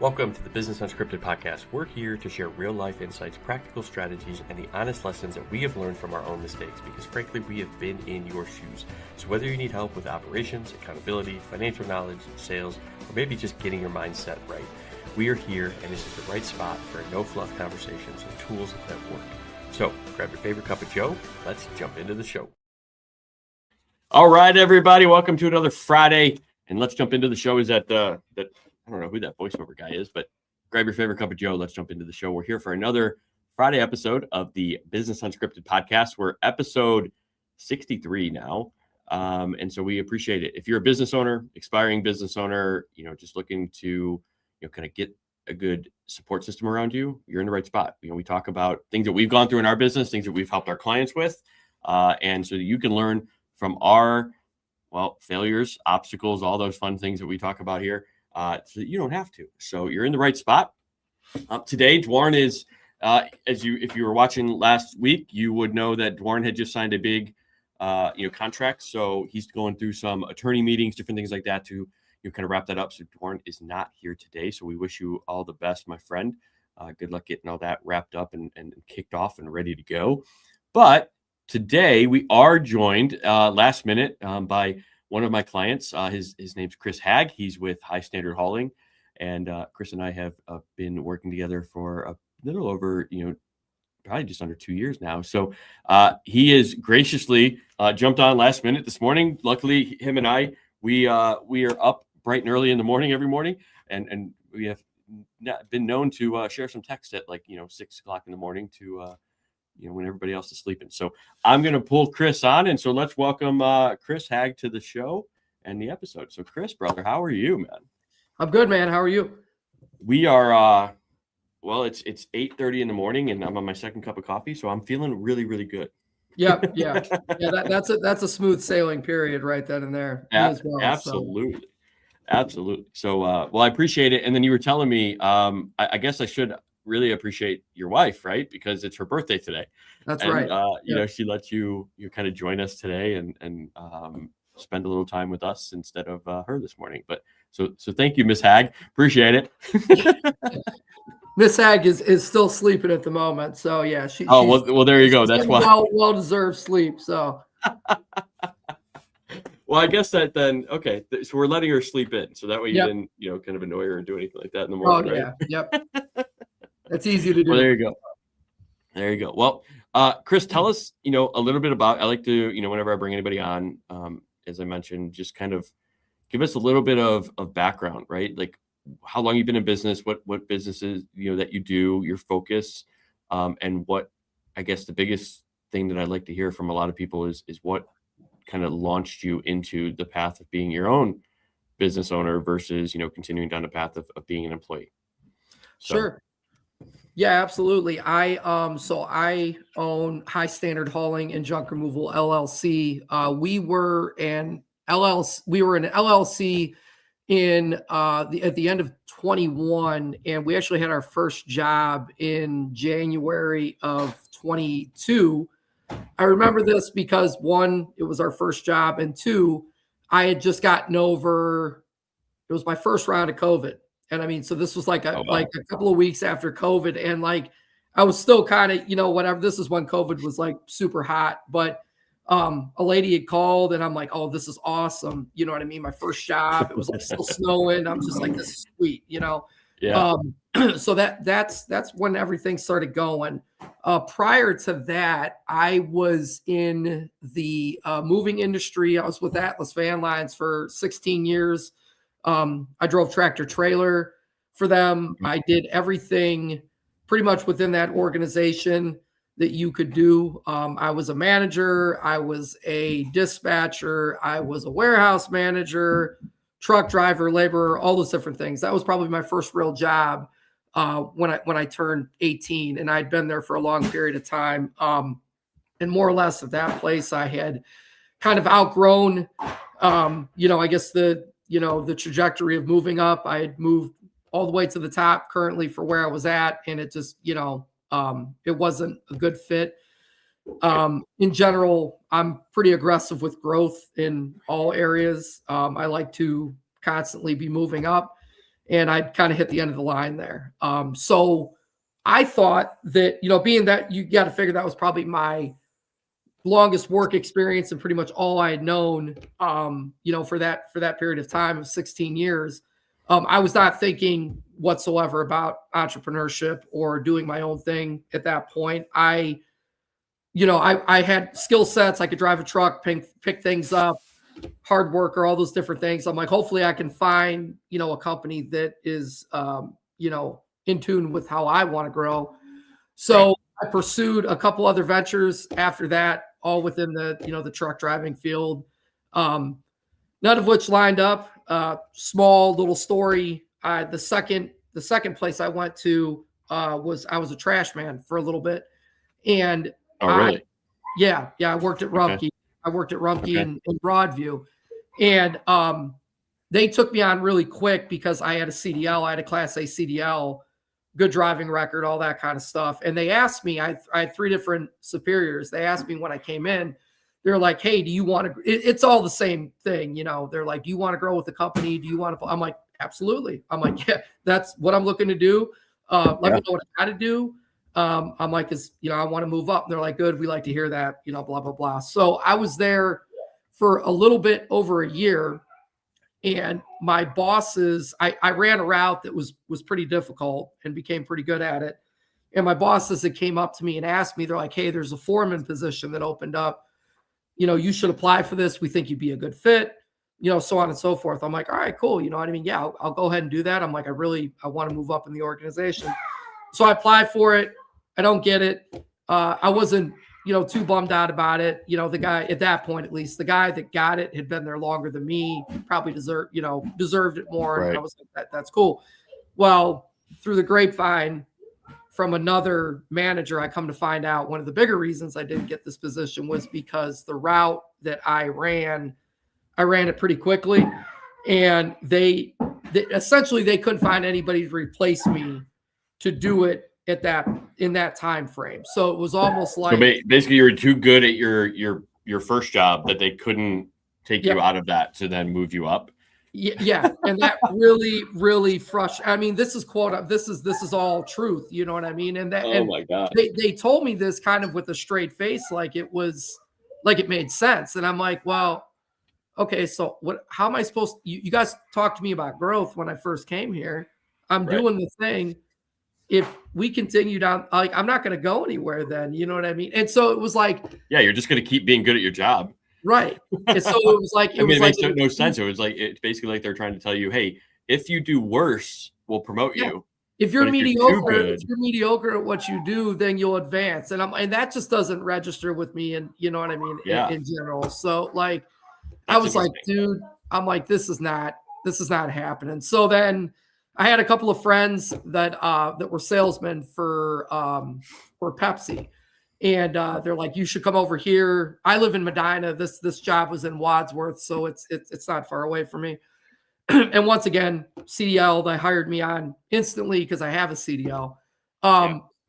Welcome to the Business Unscripted podcast. We're here to share real-life insights, practical strategies, and the honest lessons that we have learned from our own mistakes because, frankly, we have been in your shoes. So whether you need help with operations, accountability, financial knowledge, sales, or maybe just getting your mindset right, we are here, and this is the right spot for no-fluff conversations and tools that work. So grab your favorite cup of joe. Let's jump into the show. All right, everybody. Welcome to another Friday, and let's jump into the show. Is that I don't know who that voiceover guy is, but grab your favorite cup of joe. Let's jump into the show. We're here for another Friday episode of the Business Unscripted podcast. We're episode 63 now. And so we appreciate it. If you're a business owner, aspiring business owner, just looking to, kind of get a good support system around you, you're in the right spot. We talk about things that we've gone through in our business, things that we've helped our clients with. And so that you can learn from our, failures, obstacles, all those fun things that we talk about here. So that you don't have to. So you're in the right spot. Today, Dwarn is, if you were watching last week, you would know that Dwarn had just signed a big, contract. So he's going through some attorney meetings, different things like that to kind of wrap that up. So Dwarn is not here today. So we wish you all the best, my friend. Good luck getting all that wrapped up and kicked off and ready to go. But today we are joined last minute by one of my clients. His name's Chris Hag. He's with High Standard Hauling, and Chris and I have been working together for a little over, probably just under 2 years now. So he has graciously jumped on last minute this morning. Luckily, him and I, we are up bright and early in the morning every morning, and we have been known to share some text at 6 o'clock in the morning to when everybody else is sleeping. So I'm going to pull Chris on. And so let's welcome Chris Hag to the show and the episode. So Chris, brother, how are you, man? I'm good, man. How are you? We are, it's 8:30 in the morning and I'm on my second cup of coffee. So I'm feeling really, really good. Yeah. That's a smooth sailing period right then and there. As well, absolutely. So. Absolutely. So, I appreciate it. And then you were telling me, I guess I should really appreciate your wife, right? Because it's her birthday today. That's right. She let you kind of join us today and spend a little time with us instead of her this morning. But so thank you, Miss Hag. Appreciate it. Miss Hag is still sleeping at the moment. So yeah, well, there you go. That's why well-deserved sleep. So well, I guess that then, okay. So we're letting her sleep in. So that way you didn't, kind of annoy her or do anything like that in the morning. Oh, right? Yeah. Yep. That's easy to do. Well, there you go. Well, Chris, tell us, a little bit about, I like to, whenever I bring anybody on, as I mentioned, just kind of give us a little bit of background, right? Like how long you've been in business, what businesses, that you do, your focus, and what, I guess the biggest thing that I'd like to hear from a lot of people is what kind of launched you into the path of being your own business owner versus, continuing down the path of being an employee. So. Sure. Yeah, absolutely. I own High Standard Hauling and Junk Removal LLC. We were an LLC in at the end of 21, and we actually had our first job in January of 22. I remember this because one, it was our first job, and two, I had just gotten over. It was my first round of COVID. And I mean, so this was like a couple of weeks after COVID, and I was still kind of, whatever. This is when COVID was like super hot, but a lady had called, and I'm like, oh, this is awesome. You know what I mean? My first job. It was like still snowing. I'm just like, this is sweet, Yeah. So that's when everything started going. Prior to that, I was in the moving industry. I was with Atlas Van Lines for 16 years. I drove tractor trailer for them. I did everything pretty much within that organization that you could do. I was a manager. I was a dispatcher. I was a warehouse manager, truck driver, laborer, all those different things. That was probably my first real job when I turned 18, and I'd been there for a long period of time. And more or less at that place, I had kind of outgrown, I guess the trajectory of moving up. I had moved all the way to the top currently for where I was at. And it just, it wasn't a good fit. In general, I'm pretty aggressive with growth in all areas. I like to constantly be moving up. and I'd kind of hit the end of the line there. So I thought that, being that you got to figure that was probably my longest work experience and pretty much all I had known, for that period of time of 16 years. I was not thinking whatsoever about entrepreneurship or doing my own thing at that point. I had skill sets. I could drive a truck, pick things up, hard worker, all those different things. I'm like, hopefully I can find, a company that is, in tune with how I want to grow. So I pursued a couple other ventures after that, all within the truck driving field. None of which lined up. Small little story. The second place I went to I was a trash man for a little bit, and really? I worked at Rumpke. Okay. I worked at Rumpke in Broadview, and they took me on really quick because I had a CDL. I had a Class A CDL, good driving record, all that kind of stuff. And they asked me, I had 3 different superiors. They asked me when I came in, they're like, hey, do you want to, it's all the same thing. They're like, do you want to grow with the company? Do you want to, I'm like, absolutely. I'm like, yeah, that's what I'm looking to do. Let me know what I got to do. I'm like, I want to move up. And they're like, good. We like to hear that, blah, blah, blah. So I was there for a little bit over a year. And my bosses, I ran a route that was pretty difficult and became pretty good at it. And my bosses that came up to me and asked me, they're like, hey, there's a foreman position that opened up. You should apply for this. We think you'd be a good fit, so on and so forth. I'm like, all right, cool. You know what I mean? Yeah, I'll go ahead and do that. I'm like, I want to move up in the organization. So I applied for it. I don't get it. I wasn't, too bummed out about it. The guy at that point, at least the guy that got it had been there longer than me, probably deserved it more. Right. And I was like, that's cool. Well, through the grapevine from another manager, I come to find out one of the bigger reasons I didn't get this position was because the route that I ran it pretty quickly, and they essentially they couldn't find anybody to replace me to do it in that time frame. So it was almost like, so basically you were too good at your first job that they couldn't take you out of that to then move you up. Yeah. And that really, really frustrated. I mean, this is this is all truth. You know what I mean? And that, my God, they told me this kind of with a straight face, like it made sense. And I'm like, well, okay, so how am I supposed to, you guys talked to me about growth when I first came here. I'm doing the thing. If we continue down, like, I'm not going to go anywhere then, you know what I mean? And so it was like, yeah, you're just going to keep being good at your job. Right. And so it was like, it makes no sense. It was like, it's basically like they're trying to tell you, hey, if you do worse, we'll promote you. If you're mediocre at what you do, then you'll advance. And that just doesn't register with me. And you know what I mean? In general. So like, I was like, dude, I'm like, this is not happening. So then I had a couple of friends that were salesmen for Pepsi, and they're like, you should come over here. I live in Medina. This job was in Wadsworth, so it's not far away from me. And once again, CDL, they hired me on instantly because I have a CDL.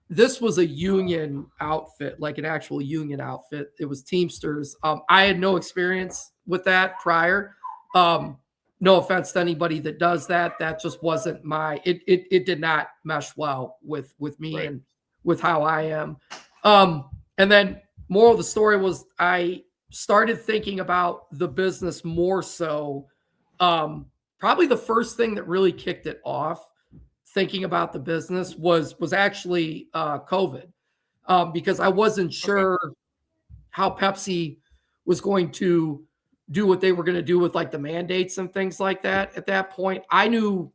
This was a union outfit, like an actual union outfit. It was Teamsters. I had no experience with that prior. No offense to anybody that does that. That just wasn't it did not mesh well with me and with how I am. And then moral of the story was I started thinking about the business more so. Probably the first thing that really kicked it off, thinking about the business was actually COVID, because I wasn't sure how Pepsi was going to do what they were going to do with like the mandates and things like that. At that point, I knew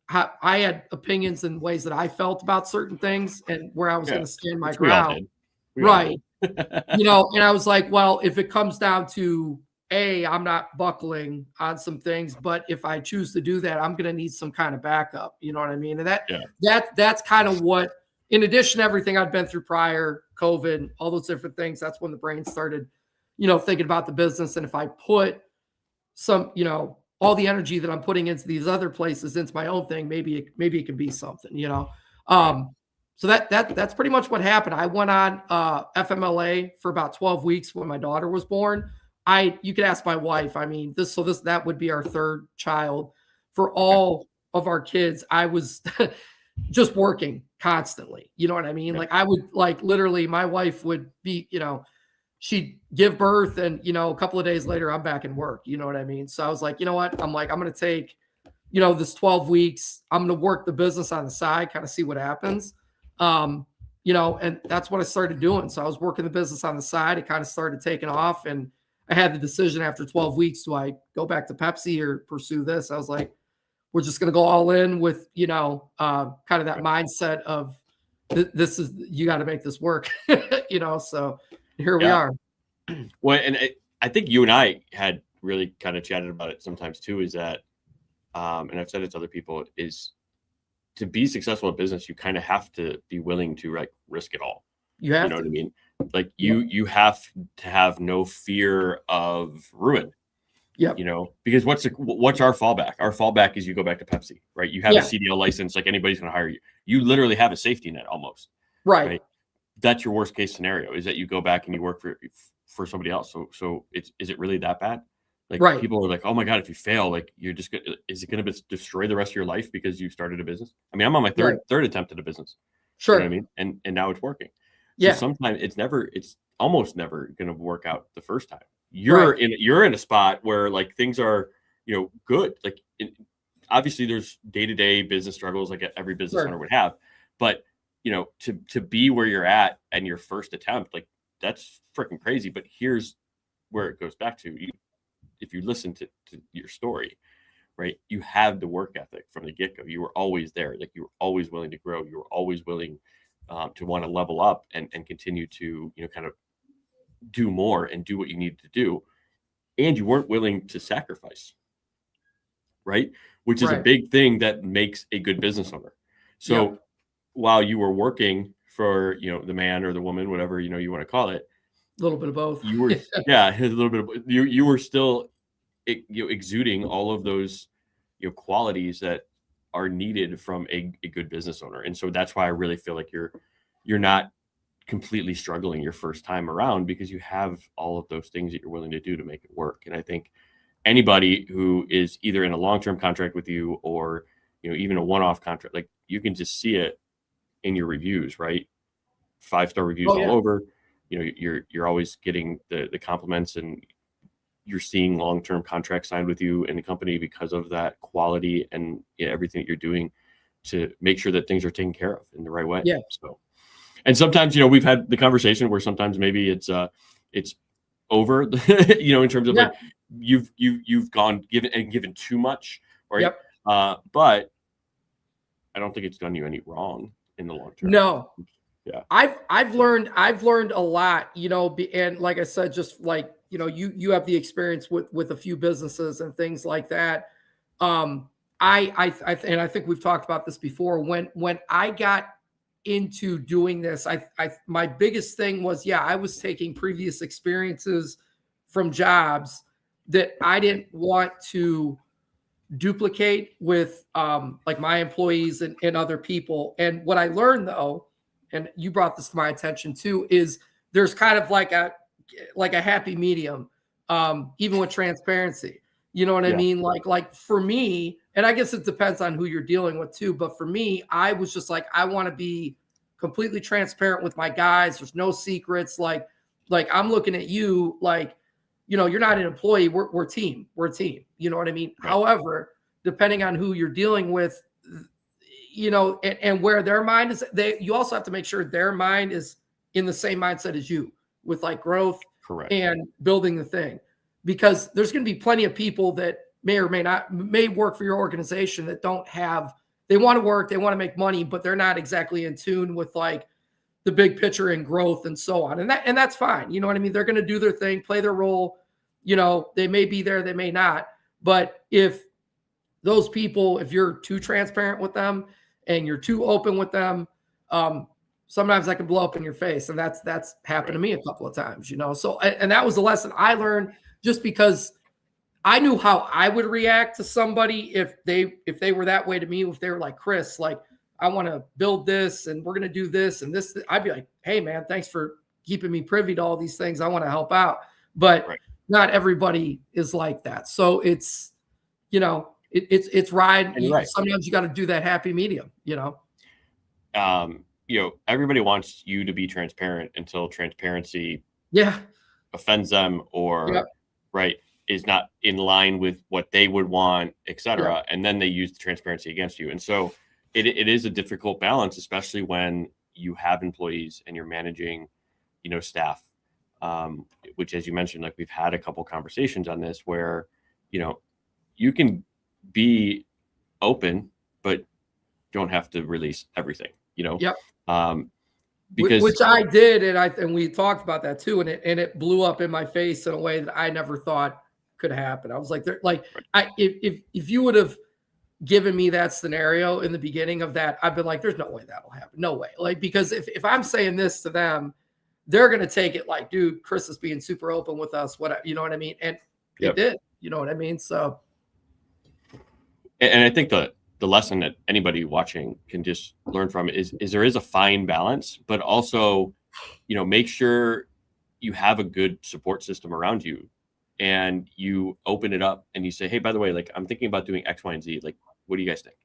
how I had opinions and ways that I felt about certain things and where I was going to stand my ground. Right. And I was like, well, if it comes down to I'm not buckling on some things, but if I choose to do that, I'm going to need some kind of backup. You know what I mean? And that's kind of what, in addition to everything I'd been through prior, COVID, all those different things, that's when the brain started, thinking about the business. And if I put some, all the energy that I'm putting into these other places, into my own thing, maybe it can be something, So that's pretty much what happened. I went on FMLA for about 12 weeks when my daughter was born. You could ask my wife. I mean, that would be our third child. For all of our kids, I was just working constantly. You know what I mean? Like I would like literally my wife would be, she'd give birth and, a couple of days later I'm back in work. You know what I mean? So I was like, you know what? I'm like, I'm going to take, this 12 weeks, I'm going to work the business on the side, kind of see what happens. And that's what I started doing. So I was working the business on the side. It kind of started taking off, and I had the decision after 12 weeks, do I go back to Pepsi or pursue this? I was like, we're just going to go all in with, kind of that mindset of this is, you got to make this work, so here we are. Well, and I think you and I had really kind of chatted about it sometimes too, is that, and I've said it to other people, is to be successful in business, you kind of have to be willing to risk it all. You have what I mean? Like you have to have no fear of ruin. Yeah. Because what's our fallback? Our fallback is you go back to Pepsi, right? You have a CDL license, like anybody's going to hire you. You literally have a safety net almost. Right. That's your worst case scenario, is that you go back and you work for somebody else. So is it really that bad? Like people are like, oh my God, if you fail, like is it going to destroy the rest of your life because you started a business? I mean, I'm on my third attempt at a business. Sure. You know what I mean? And now it's working. So sometimes it's almost never going to work out the first time. You're in a spot where like things are, good. Like obviously there's day-to-day business struggles like every business owner would have, but to be where you're at and your first attempt, like that's freaking crazy. But here's where it goes back to you. If you listen to your story, right, you have the work ethic from the get-go. You were always there. Like you were always willing to grow. You were always willing to want to level up and continue to, kind of do more and do what you needed to do. And you weren't willing to sacrifice, right? Which is a big thing that makes a good business owner. So while you were working for, the man or the woman, whatever, you want to call it, a little bit of both. You were, a little bit of, you were still, exuding all of those, qualities that are needed from a good business owner. And so that's why I really feel like you're not completely struggling your first time around, because you have all of those things that you're willing to do to make it work. And I think anybody who is either in a long-term contract with you or, even a one-off contract, like you can just see it in your reviews, right? 5-star reviews all over. You're always getting the compliments, and you're seeing long-term contracts signed with you in the company because of that quality and everything that you're doing to make sure that things are taken care of in the right way. Yeah. So, and sometimes, we've had the conversation where sometimes maybe it's over, in terms of like you've gone given too much, right? Yep. But I don't think it's done you any wrong in the long term. No. Yeah. I've learned a lot, and like I said, just like, you have the experience with a few businesses and things like that. And I think we've talked about this before. When I got into doing this, my biggest thing was, I was taking previous experiences from jobs that I didn't want to duplicate with like my employees and other people. And what I learned though, and you brought this to my attention too, is there's kind of like a happy medium, even with transparency. You know what I mean? Like for me, and I guess it depends on who you're dealing with too, but for me, I was just like, I want to be completely transparent with my guys. There's no secrets. Like I'm looking at you like, you're not an employee. We're a team. We're a team. You know what I mean? Right. However, depending on who you're dealing with, and where their mind is, you also have to make sure their mind is in the same mindset as you with like growth and building the thing, because there's going to be plenty of people that may or may work for your organization that they want to work, they want to make money, but they're not exactly in tune with like the big picture and growth and so on. And that's fine. You know what I mean? They're going to do their thing, play their role. They may be there, they may not. But if those people, if you're too transparent with them and you're too open with them, sometimes that can blow up in your face. And that's happened to me a couple of times, So, and that was a lesson I learned, just because I knew how I would react to somebody if they were that way to me. If they were like, Chris, like, I want to build this and we're going to do this and this, I'd be like, hey man, thanks for keeping me privy to all these things. I want to help out. But not everybody is like that. So it's, it's ride. And you're right. Sometimes you got to do that happy medium, Everybody wants you to be transparent until transparency offends them or right is not in line with what they would want, etc. And then they use the transparency against you. And so it is a difficult balance, especially when you have employees and you're managing, staff, which, as you mentioned, like we've had a couple conversations on this where, you can be open, but don't have to release everything, because which I did. And we talked about that too. And it blew up in my face in a way that I never thought could happen. I was like, if you would have given me that scenario in the beginning of that, I've been like, there's no way that'll happen. No way. Like, because if I'm saying this to them, they're going to take it like, dude, Chris is being super open with us. What, you know what I mean? And it did, you know what I mean? So. And I think the lesson that anybody watching can just learn from is there is a fine balance, but also, make sure you have a good support system around you and you open it up and you say, hey, by the way, like I'm thinking about doing X, Y, and Z. Like, what do you guys think?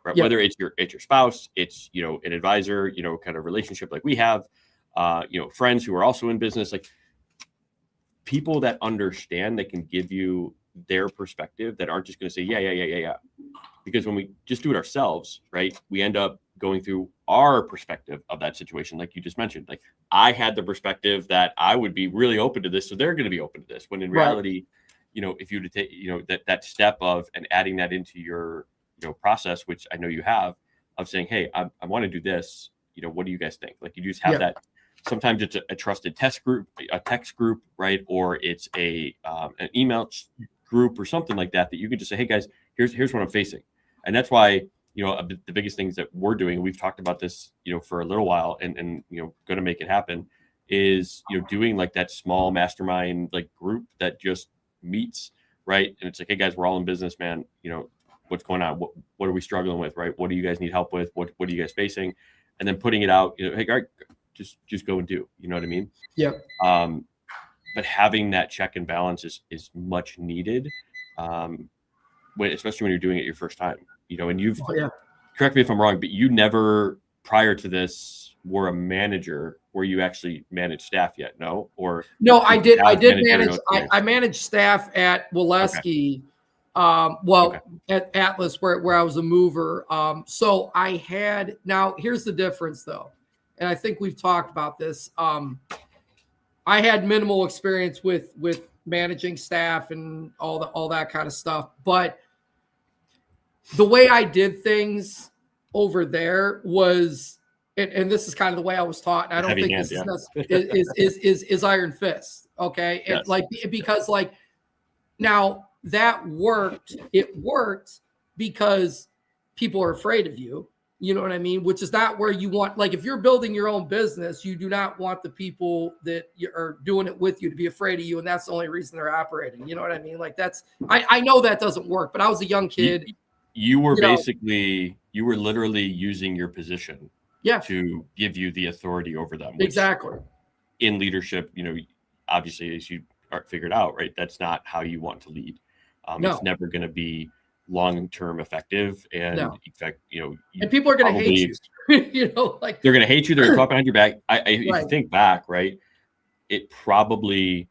Right? Whether it's your spouse, it's, an advisor, kind of relationship like we have, friends who are also in business, like people that understand, that can give you their perspective, that aren't just going to say, yeah. Because when we just do it ourselves, right, we end up going through our perspective of that situation. Like you just mentioned, like I had the perspective that I would be really open to this, so they're going to be open to this. When in reality, if you were to take, that step of and adding that into your, process, which I know you have, of saying, hey, I want to do this. What do you guys think? Like you just have that. Sometimes it's a trusted text group, right? Or it's an email group or something like that you can just say, hey guys, here's what I'm facing. And that's why, the biggest things that we're doing, we've talked about this, for a little while and going to make it happen is, doing like that small mastermind, like group that just meets, right? And it's like, hey guys, we're all in business, man. What's going on? What are we struggling with, right? What do you guys need help with? What are you guys facing? And then putting it out, hey, all right, just go and do, you know what I mean? Yeah. But having that check and balance is much needed, especially when you're doing it your first time, and you've, correct me if I'm wrong, but you never, prior to this, were a manager where you actually managed staff yet, no? Or no, I did manage, I managed staff at Waleski, at Atlas where I was a mover. So I had, now here's the difference though. And I think we've talked about this. I had minimal experience with managing staff and all that kind of stuff, but the way I did things over there was, and this is kind of the way I was taught. And I don't think this is iron fist. Okay. Yes. And like, because like now that worked, it worked because people are afraid of you. You know what I mean? Which is not where you want, like if you're building your own business, you do not want the people that are doing it with you to be afraid of you. And that's the only reason they're operating. You know what I mean? Like that's, I know that doesn't work, but I was a young kid. You were basically, you were literally using your position to give you the authority over them. Exactly. In leadership, obviously as you figured out, right, that's not how you want to lead. It's never going to be long-term effective, and in fact, and people are going to hate you. Like they're going to hate you. They're going to talk behind your back. If you think back, right, it probably,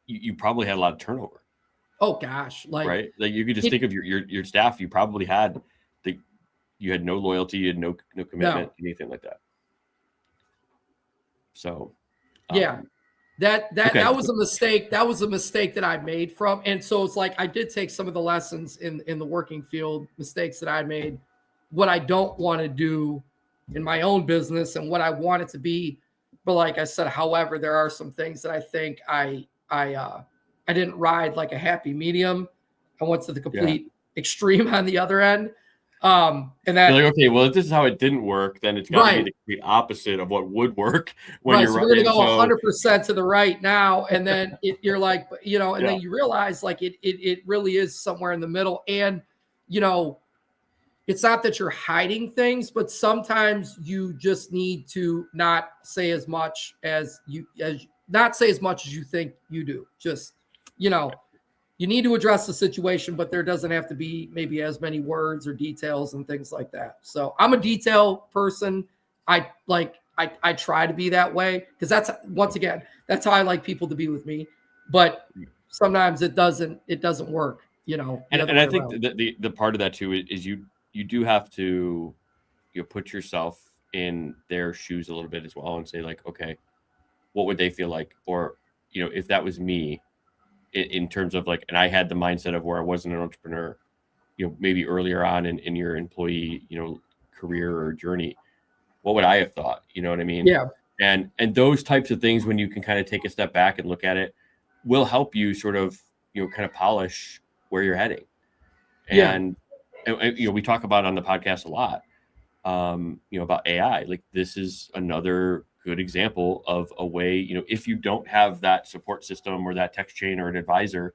you probably had a lot of turnover. Oh gosh, right, like you could just think of your staff. You probably had you had no loyalty, you had no commitment, anything like that. So, That was a mistake. That was a mistake that I made from. And so it's like, I did take some of the lessons in the working field, mistakes that I made, what I don't want to do in my own business and what I want it to be. But like I said, however, there are some things that I think I didn't ride like a happy medium. I went to the complete extreme on the other end. And that, you're like, okay, well, if this is how it didn't work, then it's got to be the complete opposite of what would work when you're so we're going to go 100% to the right now. And then you're like, and then you realize like it really is somewhere in the middle. And, it's not that you're hiding things, but sometimes you just need to not say as much as you think you do. Just, you need to address the situation, but there doesn't have to be maybe as many words or details and things like that. So I'm a detail person. I try to be that way because that's, once again, that's how I like people to be with me. But sometimes it doesn't work, And I think the part of that too is you do have to, put yourself in their shoes a little bit as well and say like, okay, what would they feel like? Or, if that was me in terms of like, and I had the mindset of where I wasn't an entrepreneur, maybe earlier on in your employee, career or journey, what would I have thought? You know what I mean? Yeah. And those types of things, when you can kind of take a step back and look at it, will help you sort of, kind of polish where you're heading. And we talk about on the podcast a lot, about AI. Like this is another good example of a way, if you don't have that support system or that text chain or an advisor,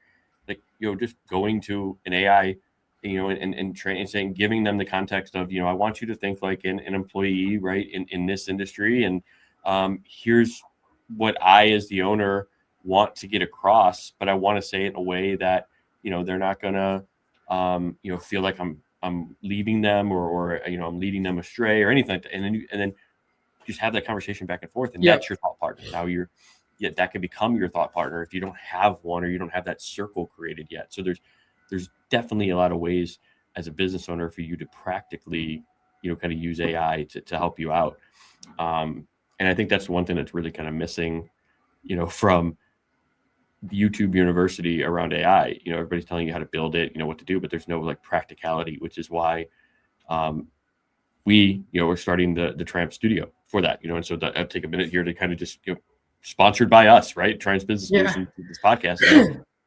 like, just going to an AI, and saying, giving them the context of, I want you to think like an employee, right, in this industry. And here's what I, as the owner, want to get across, but I want to say it in a way that, they're not gonna, feel like I'm leaving them or I'm leading them astray or anything like that. And then just have that conversation back and forth. And that's your thought partner. Now that can become your thought partner if you don't have one or you don't have that circle created yet. So there's definitely a lot of ways as a business owner for you to practically, kind of use AI to help you out. And I think that's one thing that's really kind of missing, from YouTube University around AI. Everybody's telling you how to build it, what to do, but there's no like practicality, which is why we're starting the Triumph Studio for that, and so I'll take a minute here to kind of just, sponsored by us, right? Triumph Business Solutions, this podcast.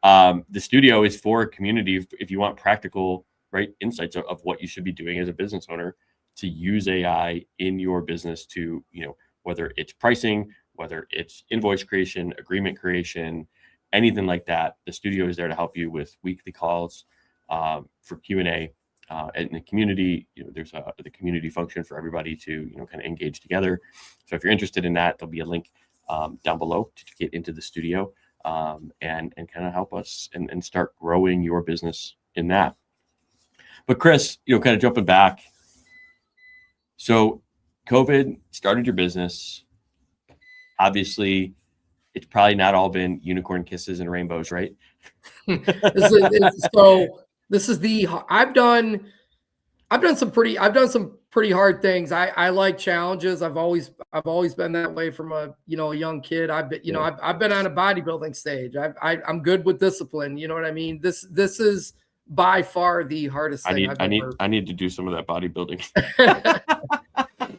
The studio is for a community. If you want practical, right, insights of what you should be doing as a business owner to use AI in your business to, whether it's pricing, whether it's invoice creation, agreement creation, anything like that, the studio is there to help you with weekly calls for Q&A. In the community, there's the community function for everybody to, kind of engage together. So if you're interested in that, there'll be a link down below to get into the studio and kind of help us and start growing your business in that. But Chris, kind of jumping back. So COVID started your business. Obviously, it's probably not all been unicorn kisses and rainbows, right? I've done some pretty hard things. I like challenges. I've always been that way from a young kid. I've been on a bodybuilding stage. I'm good with discipline. You know what I mean? This is by far the hardest thing. I need to do some of that bodybuilding.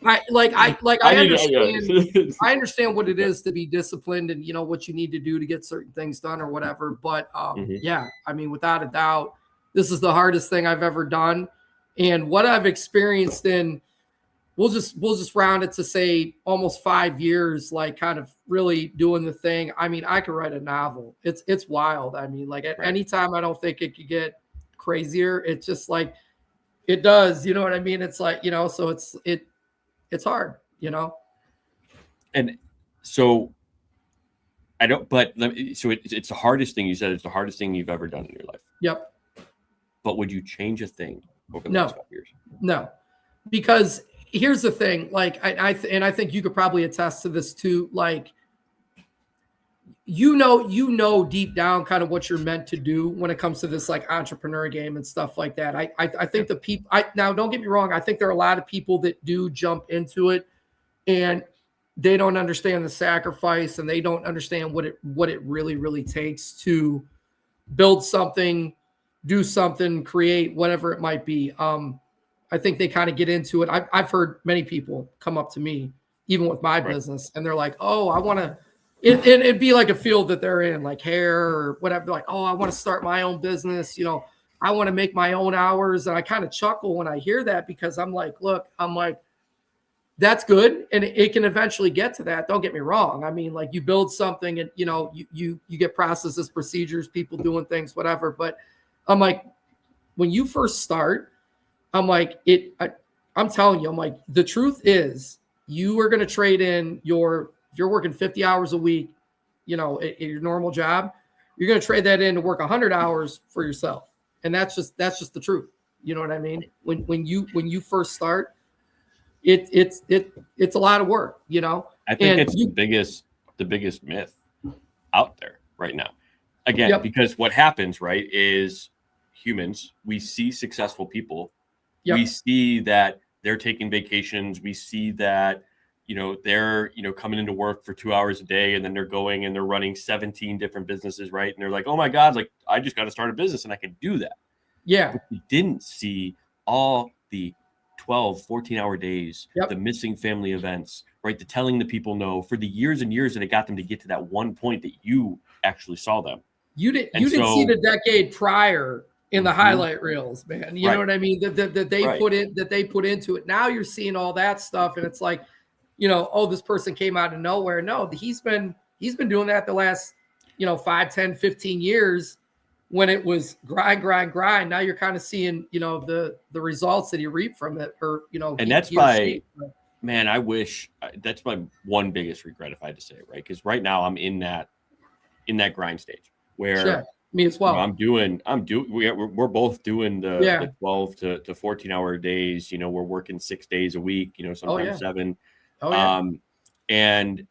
I understand what it is to be disciplined and what you need to do to get certain things done or whatever. But without a doubt, this is the hardest thing I've ever done. And what I've experienced in, we'll just round it to say almost 5 years, like kind of really doing the thing. I mean, I could write a novel. It's wild. I mean, like at any time, I don't think it could get crazier. It's just like it does. You know what I mean? It's like, so it's hard, And so I don't, but so it's the hardest thing you said. It's the hardest thing you've ever done in your life. Yep. But would you change a thing over the last 5 years? No, because here's the thing. Like I think you could probably attest to this too. Like, deep down kind of what you're meant to do when it comes to this like entrepreneur game and stuff like that. I think the people, now don't get me wrong. I think there are a lot of people that do jump into it and they don't understand the sacrifice and they don't understand what it really, really takes to build something, do something, create whatever it might be. I think they kind of get into it. I've heard many people come up to me, even with my business, and they're like, oh, I want to, it'd be like a field that they're in, like hair or whatever. They're like, oh, I want to start my own business. I want to make my own hours. And I kind of chuckle when I hear that because I'm like, that's good. And it can eventually get to that. Don't get me wrong. I mean, like you build something and, you get processes, procedures, people doing things, whatever. But I'm like, when you first start, I'm like, I'm telling you, I'm like, the truth is you are going to trade in if you're working 50 hours a week, at your normal job, you're going to trade that in to work 100 hours for yourself. And that's just the truth. You know what I mean? When you first start, it's a lot of work, you know. I think it's the biggest myth out there right now. Again, because what happens, right, is humans, we see successful people. We see that they're taking vacations. We see that, you know, they're, you know, coming into work for 2 hours a day, and then they're going and they're running 17 different businesses, right? And they're like, oh my God, like I just got to start a business and I can do that. Yeah. But we didn't see all the 12, 14-hour days, the missing family events, right? The telling the people no for the years and years that it got them to get to that one point that you actually saw them. You didn't see the decade prior in the highlight reels, man. You know what I mean? That they put into it. Now you're seeing all that stuff, and it's like, you know, oh, this person came out of nowhere. No, he's been doing that the last, you know, 5, 10, 15 years when it was grind. Now you're kind of seeing, you know, the results that he reaped from it, or, you know, and man, I wish that's my one biggest regret, if I had to say it, right? Because right now I'm in that grind stage where me as well. You know, we're both doing the 12 to 14 hour days. You know, we're working 6 days a week, you know, sometimes 7. And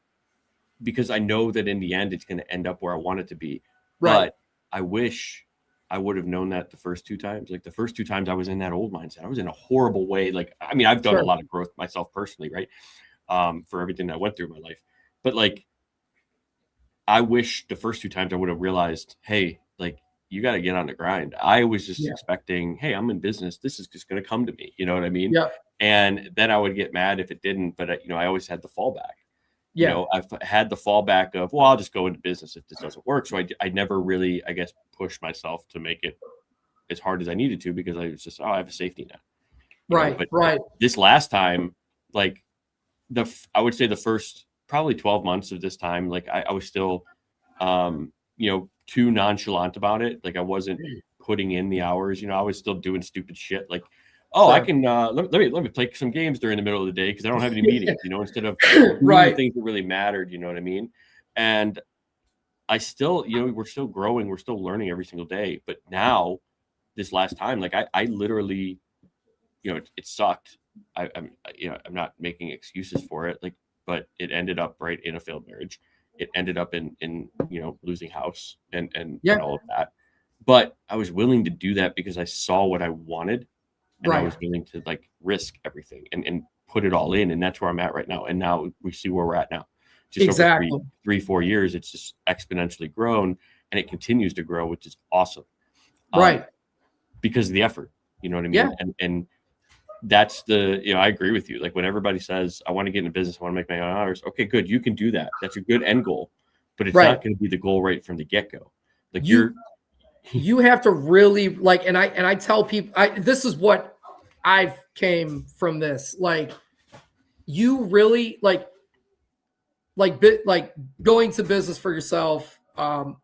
because I know that in the end, it's going to end up where I want it to be. Right. But I wish I would have known that the first 2 times. Like the first 2 times I was in that old mindset. I was in a horrible way. Like, I mean, I've done a lot of growth myself personally, right? For everything that I went through in my life. But like, I wish the first 2 times I would have realized, hey, like, you got to get on the grind. I was just expecting, hey, I'm in business. This is just going to come to me. You know what I mean? Yeah. And then I would get mad if it didn't. But, you know, I always had the fallback. You know, I've had the fallback of, well, I'll just go into business if this doesn't work. So I never really, I guess, pushed myself to make it as hard as I needed to, because I was just, I have a safety net. But this last time, like I would say the first probably 12 months of this time, like I was still, you know, too nonchalant about it. Like I wasn't putting in the hours, you know, I was still doing stupid shit. Like, oh, I can let me play some games during the middle of the day because I don't have any meetings, you know, instead of doing the things that really mattered, you know what I mean? And I still, you know, we're still growing, we're still learning every single day. But now, this last time, like I literally, you know, it sucked. I'm not making excuses for it, like, but it ended up right in a failed marriage. It ended up in you know, losing house and all of that. But I was willing to do that because I saw what I wanted. And I was willing to like risk everything and put it all in. And that's where I'm at right now. And now we see where we're at now. Just over 3-4 years, it's just exponentially grown, and it continues to grow, which is awesome. Because of the effort, you know what I mean? Yeah. And that's you know, I agree with you. Like when everybody says, I want to get into business, I want to make my own hours. Okay, good. You can do that. That's a good end goal, but it's not going to be the goal right from the get-go. Like you have to really like, and I tell people, this is what I've came from this. Like, you really like going to business for yourself,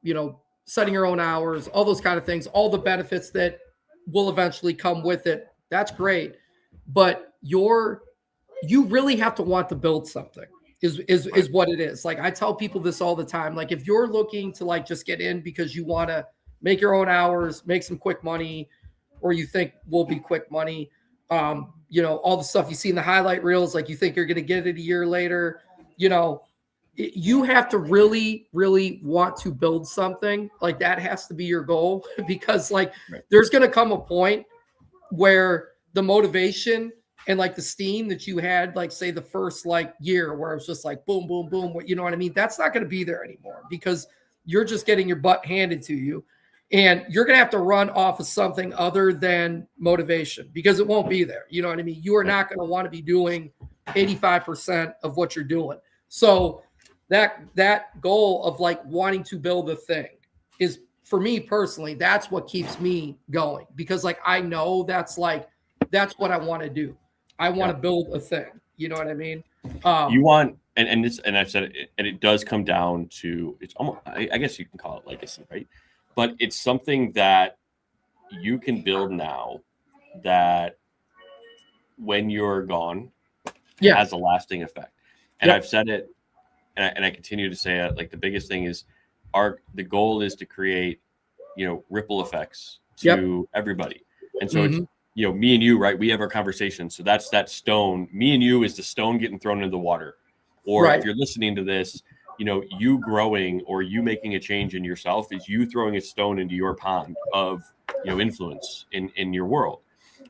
you know, setting your own hours, all those kind of things, all the benefits that will eventually come with it. That's great. But you really have to want to build something is what it is. Like I tell people this all the time. Like if you're looking to like just get in because you want to make your own hours, make some quick money, or you think will be quick money. You know, all the stuff you see in the highlight reels, like you think you're going to get it a year later, you know, you have to really, really want to build something. Like that has to be your goal, because like there's going to come a point where the motivation and like the steam that you had, like say the first like year where it was just like boom, boom, boom, you know what I mean? That's not going to be there anymore, because you're just getting your butt handed to you. And you're going to have to run off of something other than motivation, because it won't be there. You know what I mean? You are not going to want to be doing 85% of what you're doing. So that goal of like wanting to build a thing is, for me personally, that's what keeps me going, because like, I know that's what I want to do. I want to build a thing. You know what I mean? You want, and I've said it, and it does come down to, it's almost, I guess you can call it legacy, right? But it's something that you can build now that when you're gone has a lasting effect. And I've said it, and I continue to say it, like the biggest thing is the goal is to create, ripple effects to everybody. And so it's, me and you, right? We have our conversation. So that's that stone. Me and you is the stone getting thrown into the water. Or if you're listening to this, you growing or you making a change in yourself is you throwing a stone into your pond of, influence in your world.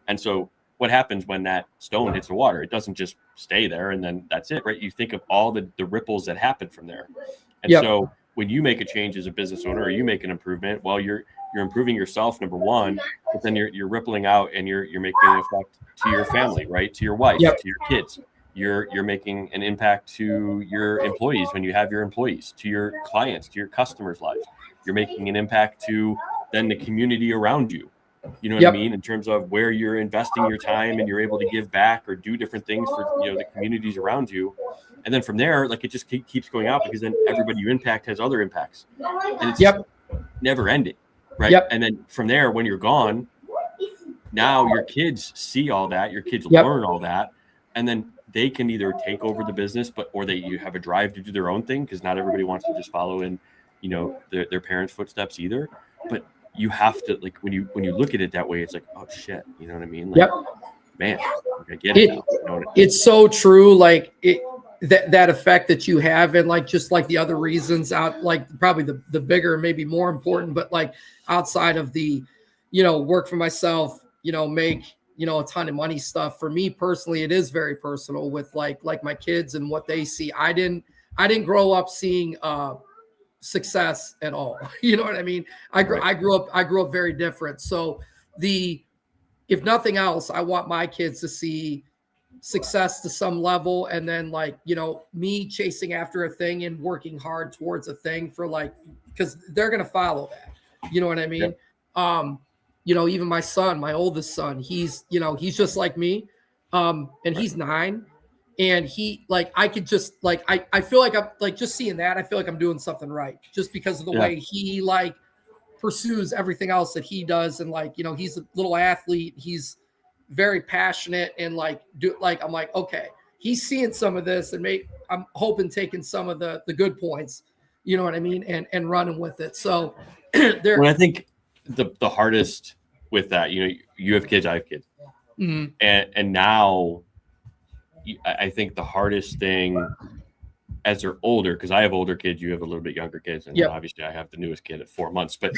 And so what happens when that stone hits the water? It doesn't just stay there and then that's it, right? You think of all the ripples that happen from there. And so when you make a change as a business owner or you make an improvement, well, you're improving yourself, number one, but then you're rippling out and you're making an effect to your family, right? To your wife, to your kids. You're making an impact to your employees when you have your employees, to your clients, to your customers' lives. You're making an impact to then the community around you. You know what I mean? In terms of where you're investing your time and you're able to give back or do different things for, the communities around you. And then from there, like it just keeps going out because then everybody you impact has other impacts. And it's never ending, right? And then from there, when you're gone, now your kids see all that, your kids learn all that, and then they can either take over the business, or you have a drive to do their own thing because not everybody wants to just follow in, their parents' footsteps either. But you have to, like, when you look at it that way, it's like, oh shit, you know what I mean? Like, man, I get it now. It's so true. Like that effect that you have, and like just like the other reasons out, like probably the bigger, maybe more important, but like outside of the, work for myself, make a ton of money stuff. For me personally, it is very personal with like my kids and what they see. I didn't grow up seeing success at all. You know what I mean? I grew up very different. So if nothing else, I want my kids to see success to some level, and then like, me chasing after a thing and working hard towards a thing for because they're going to follow that. You know what I mean? Even my son, my oldest son, he's just like me. And he's 9. And he, I could just I feel like I'm just seeing that. I feel like I'm doing something right just because of the way he pursues everything else that he does. And he's a little athlete. He's very passionate and I'm like, okay, he's seeing some of this and I'm hoping taking some of the good points, you know what I mean? And running with it. So well, I think the hardest with that, you have kids, I have kids. And now I think the hardest thing as they're older, because I have older kids, you have a little bit younger kids, and obviously I have the newest kid at 4 months, but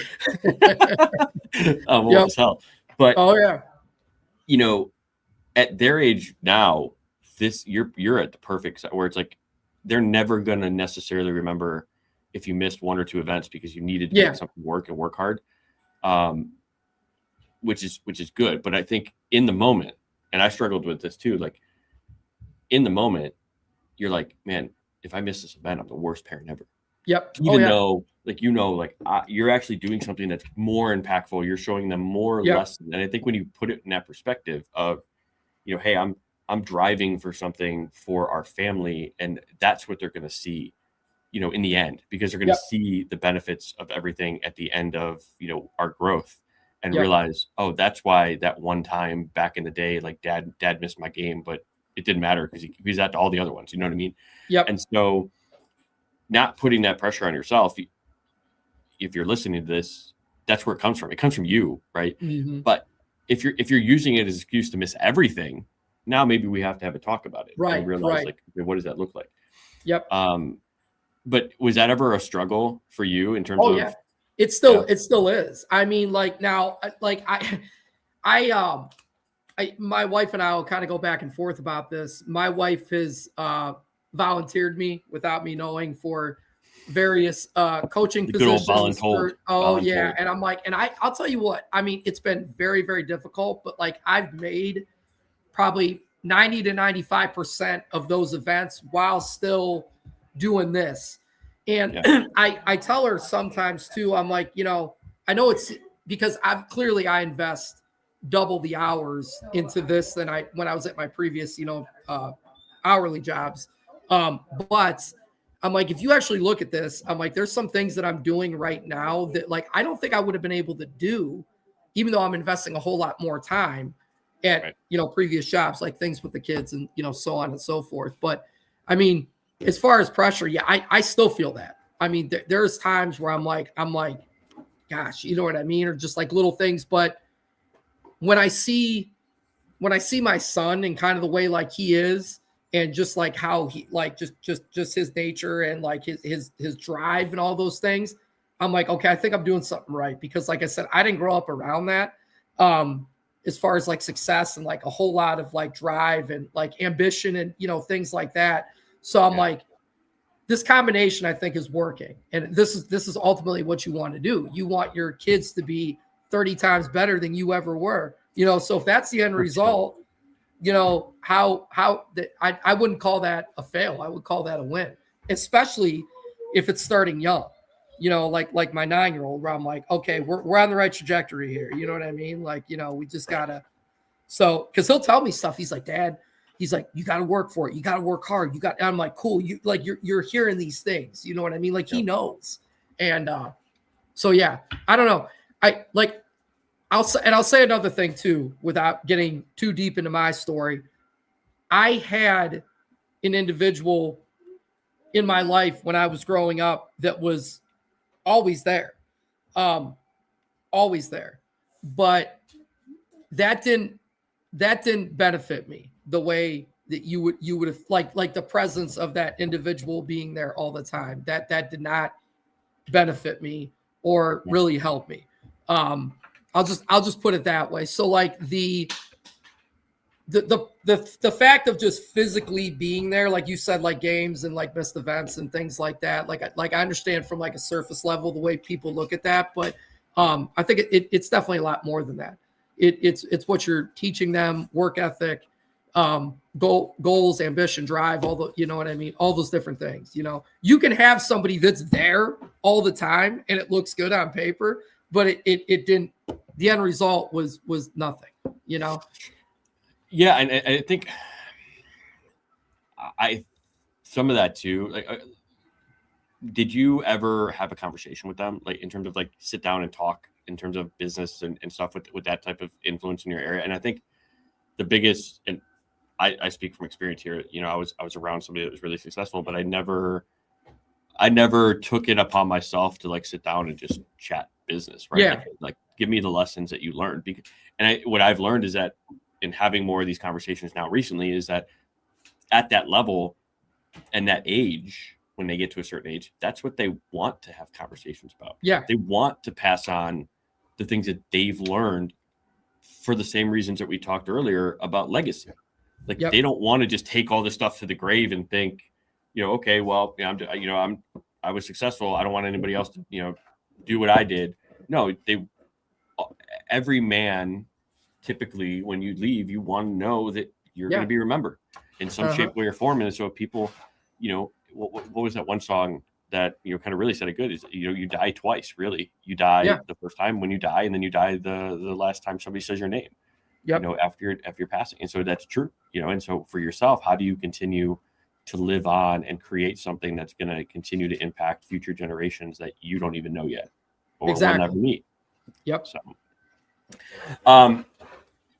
I'm old as hell. But at their age now, you're at the perfect side where it's like they're never gonna necessarily remember if you missed 1 or 2 events because you needed to make something work and work hard, which is good. But I think in the moment, and I struggled with this too, like in the moment, you're like, man, if I miss this event, I'm the worst parent ever. Even though, you're actually doing something that's more impactful. You're showing them more lessons. And I think when you put it in that perspective of, hey, I'm driving for something for our family, and that's what they're going to see, in the end, because they're going to see the benefits of everything at the end of, our growth, and realize, oh, that's why that one time back in the day, like dad missed my game, but it didn't matter because he was at all the other ones. You know what I mean? And so not putting that pressure on yourself, if you're listening to this, that's where it comes from. It comes from you, right? But if you're using it as an excuse to miss everything, now maybe we have to have a talk about it. And realize okay, what does that look like? But was that ever a struggle for you in terms of? Yeah, it still is. I mean, now, my wife and I will kind of go back and forth about this. My wife has volunteered me without me knowing for various coaching positions. And I'm like, and I'll tell you what, I mean, it's been very, very difficult, but I've made probably 90 to 95% of those events while still doing this. And I tell her sometimes too, I'm like, I know it's because I invest double the hours into this than when I was at my previous, hourly jobs. But I'm like, if you actually look at this, I'm like, there's some things that I'm doing right now that I don't think I would have been able to do, even though I'm investing a whole lot more time at, previous jobs, like things with the kids and, so on and so forth. But I mean, as far as pressure, I still feel that. I mean, there's times where I'm like, gosh, you know what I mean? Or just like little things. But when I see my son and kind of the way like he is, and just like how he like just his nature and like his drive and all those things, I'm like, okay, I think I'm doing something right. Because like I said, I didn't grow up around that. As far as like success and like a whole lot of like drive and like ambition and, you know, things like that. So I'm like, this combination I think is working. And this is ultimately what you want to do. You want your kids to be 30 times better than you ever were, you know? So if that's the end result, you know, I wouldn't call that a fail. I would call that a win, especially if it's starting young, you know, like my 9-year-old, where I'm like, okay, we're on the right trajectory here. You know what I mean? Like, you know, we just gotta, so, cause he'll tell me stuff. He's like, Dad, he's like, you got to work for it. You got to work hard. I'm like, cool. You're hearing these things, you know what I mean? Like he knows. And, so yeah, I don't know. I'll say another thing too, without getting too deep into my story. I had an individual in my life when I was growing up that was always there. Always there. But that didn't benefit me the way that you would have like the presence of that individual being there all the time. That did not benefit me or really help me. I'll just put it that way. So like the fact of just physically being there, like you said, like games and like missed events and things like that. Like I understand from like a surface level the way people look at that, but I think it's definitely a lot more than that. It's what you're teaching them, work ethic, goals, ambition, drive, all the, you know what I mean? All those different things, you know, you can have somebody that's there all the time and it looks good on paper, but it didn't, the end result was nothing, you know? Yeah. And I think some of that too, like, did you ever have a conversation with them? Like in terms of like sit down and talk in terms of business and stuff with that type of influence in your area? And I think the biggest, and I speak from experience here, you know, I was around somebody that was really successful, but I never took it upon myself to like sit down and just chat business, right? Yeah. Like give me the lessons that you learned. And what I've learned is that in having more of these conversations now recently is that at that level and that age, when they get to a certain age, that's what they want to have conversations about. Yeah. They want to pass on the things that they've learned for the same reasons that we talked earlier about legacy. Like they don't want to just take all this stuff to the grave and think, you know, okay, well, I was successful. I don't want anybody else to, you know, do what I did. No, every man, typically when you leave, you want to know that you're going to be remembered in some shape, way, or form. And so people, you know, what was that one song that, you know, kind of really said it good is, you know, you die twice, really. You die the first time when you die, and then you die the last time somebody says your name, you know, after your passing. And so that's true, you know. And so for yourself, how do you continue to live on and create something that's going to continue to impact future generations that you don't even know yet or will never meet? Yep. So,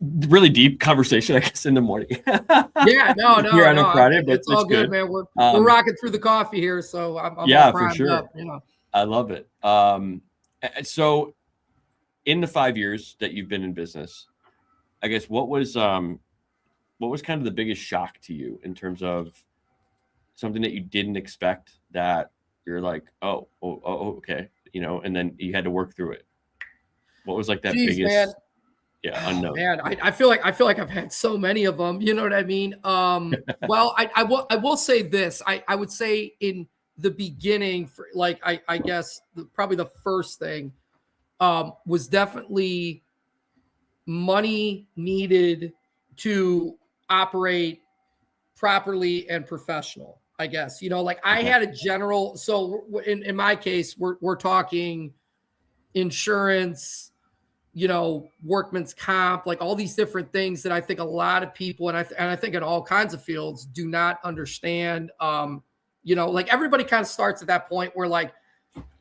really deep conversation, I guess, in the morning. No, here on a Friday, but it's all good, man. We're rocking through the coffee here, so I'm all for sure. up, you know. I love it. So, in the 5 years that you've been in business, I guess what was kind of the biggest shock to you in terms of something that you didn't expect that you're like, oh, okay, you know, and then you had to work through it? What was like that biggest? Man. Yeah, unknown. Man, I feel like I've had so many of them. You know what I mean? Well, I will say this. I would say in the beginning, for like I guess probably the first thing was definitely money needed to operate properly and professional. I guess, you know, like I had a general. So in my case, we're talking insurance, you know, workman's comp, like all these different things that I think a lot of people, and I think in all kinds of fields, do not understand. You know, like everybody kind of starts at that point where, like,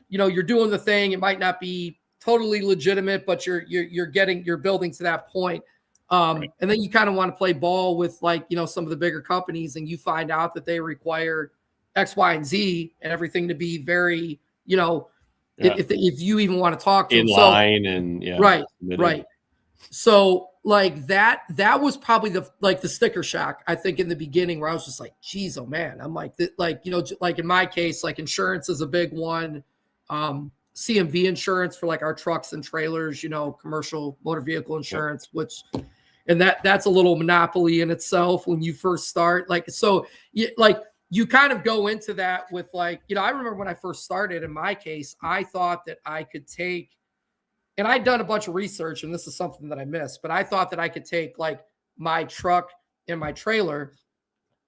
you know, you're doing the thing. It might not be totally legitimate, but you're building to that point. And then you kind of want to play ball with, like, you know, some of the bigger companies, and you find out that they require X, Y, and Z and everything to be very, if you even want to talk to in them. line and Right. So like that was probably the sticker shock, I think, in the beginning, where I was just like, geez, oh man, I'm like, like in my case, like insurance is a big one. CMV insurance for like our trucks and trailers, commercial motor vehicle insurance, and that's a little monopoly in itself when you first start. Like, so you kind of go into that with like, I remember when I first started, in my case, I thought that I could take, and I'd done a bunch of research, and this is something that I missed, but I thought that I could take like my truck and my trailer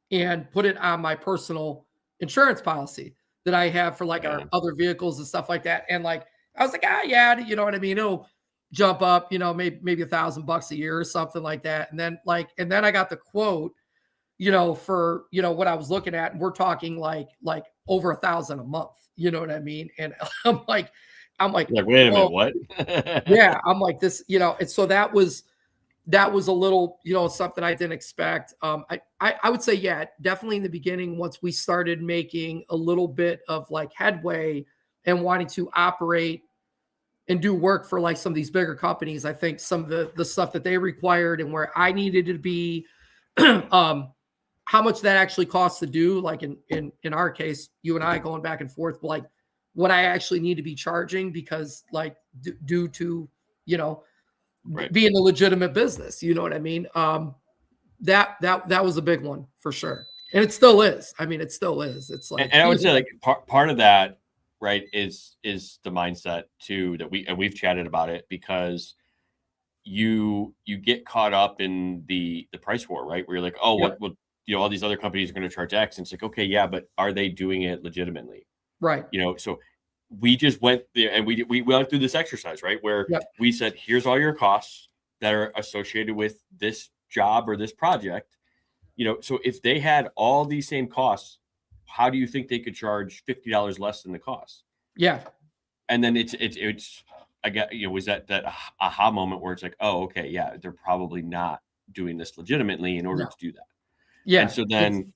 and put it on my personal insurance policy that I have for like our other vehicles and stuff like that. And like, I was like, yeah, you know what I mean? It'll jump up, maybe $1,000 a year or something like that. And then I got the quote, for, what I was looking at, and we're talking like over $1,000 a month, you know what I mean? And I'm like, wait a minute, what? Yeah. I'm like this, and so that was a little, something I didn't expect. I would say, yeah, definitely in the beginning, once we started making a little bit of like headway and wanting to operate and do work for like some of these bigger companies, I think some of the stuff that they required and where I needed to be, how much that actually costs to do, like in our case, you and I going back and forth, like what I actually need to be charging, because like due to, being a legitimate business, you know what I mean? That was a big one for sure. And it still is. I mean, it still is. It's like, and I would say like part of that, right, is the mindset too, that we've chatted about it, because you get caught up in the price war, right? Where you're like, oh, what all these other companies are going to charge X. And it's like, okay, yeah, but are they doing it legitimately? Right. So we just went there and we went through this exercise, right? Where we said, here's all your costs that are associated with this job or this project. So if they had all these same costs, how do you think they could charge $50 less than the cost? Yeah. And then it's I get, was that aha moment where it's like, oh, okay, yeah, they're probably not doing this legitimately in order to do that. Yeah. And so then,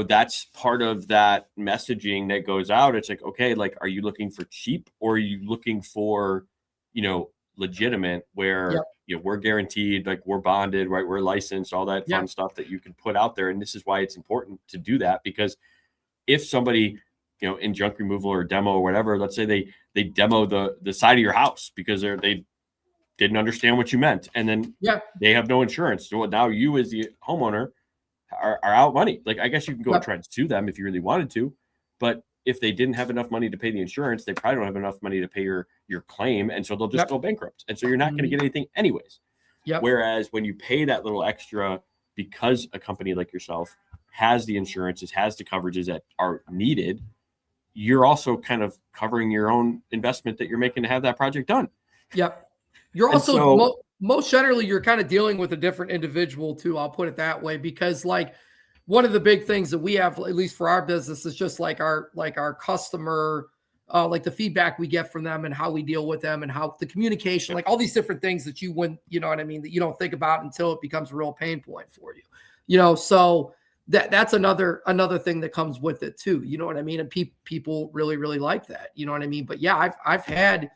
that's part of that messaging that goes out. It's like, okay, like, are you looking for cheap, or are you looking for, legitimate, where, we're guaranteed, like we're bonded, right? We're licensed, all that fun stuff that you can put out there. And this is why it's important to do that, because if somebody, in junk removal or demo or whatever, let's say they demo the side of your house because they didn't understand what you meant. And then they have no insurance. So now you as the homeowner are out money. Like, I guess you can go and try to sue them if you really wanted to, but if they didn't have enough money to pay the insurance, they probably don't have enough money to pay your claim. And so they'll just go bankrupt. And so you're not going to get anything anyways. Whereas when you pay that little extra, because a company like yourself has the insurances, has the coverages that are needed, you're also kind of covering your own investment that you're making to have that project done. You're also most generally, you're kind of dealing with a different individual too. I'll put it that way, because like one of the big things that we have, at least for our business, is just like our customer, like the feedback we get from them and how we deal with them and how the communication, like all these different things that you wouldn't, you know what I mean, that you don't think about until it becomes a real pain point for you, so that's another thing that comes with it too. You know what I mean? And people really, really like that. You know what I mean? But yeah, I've had,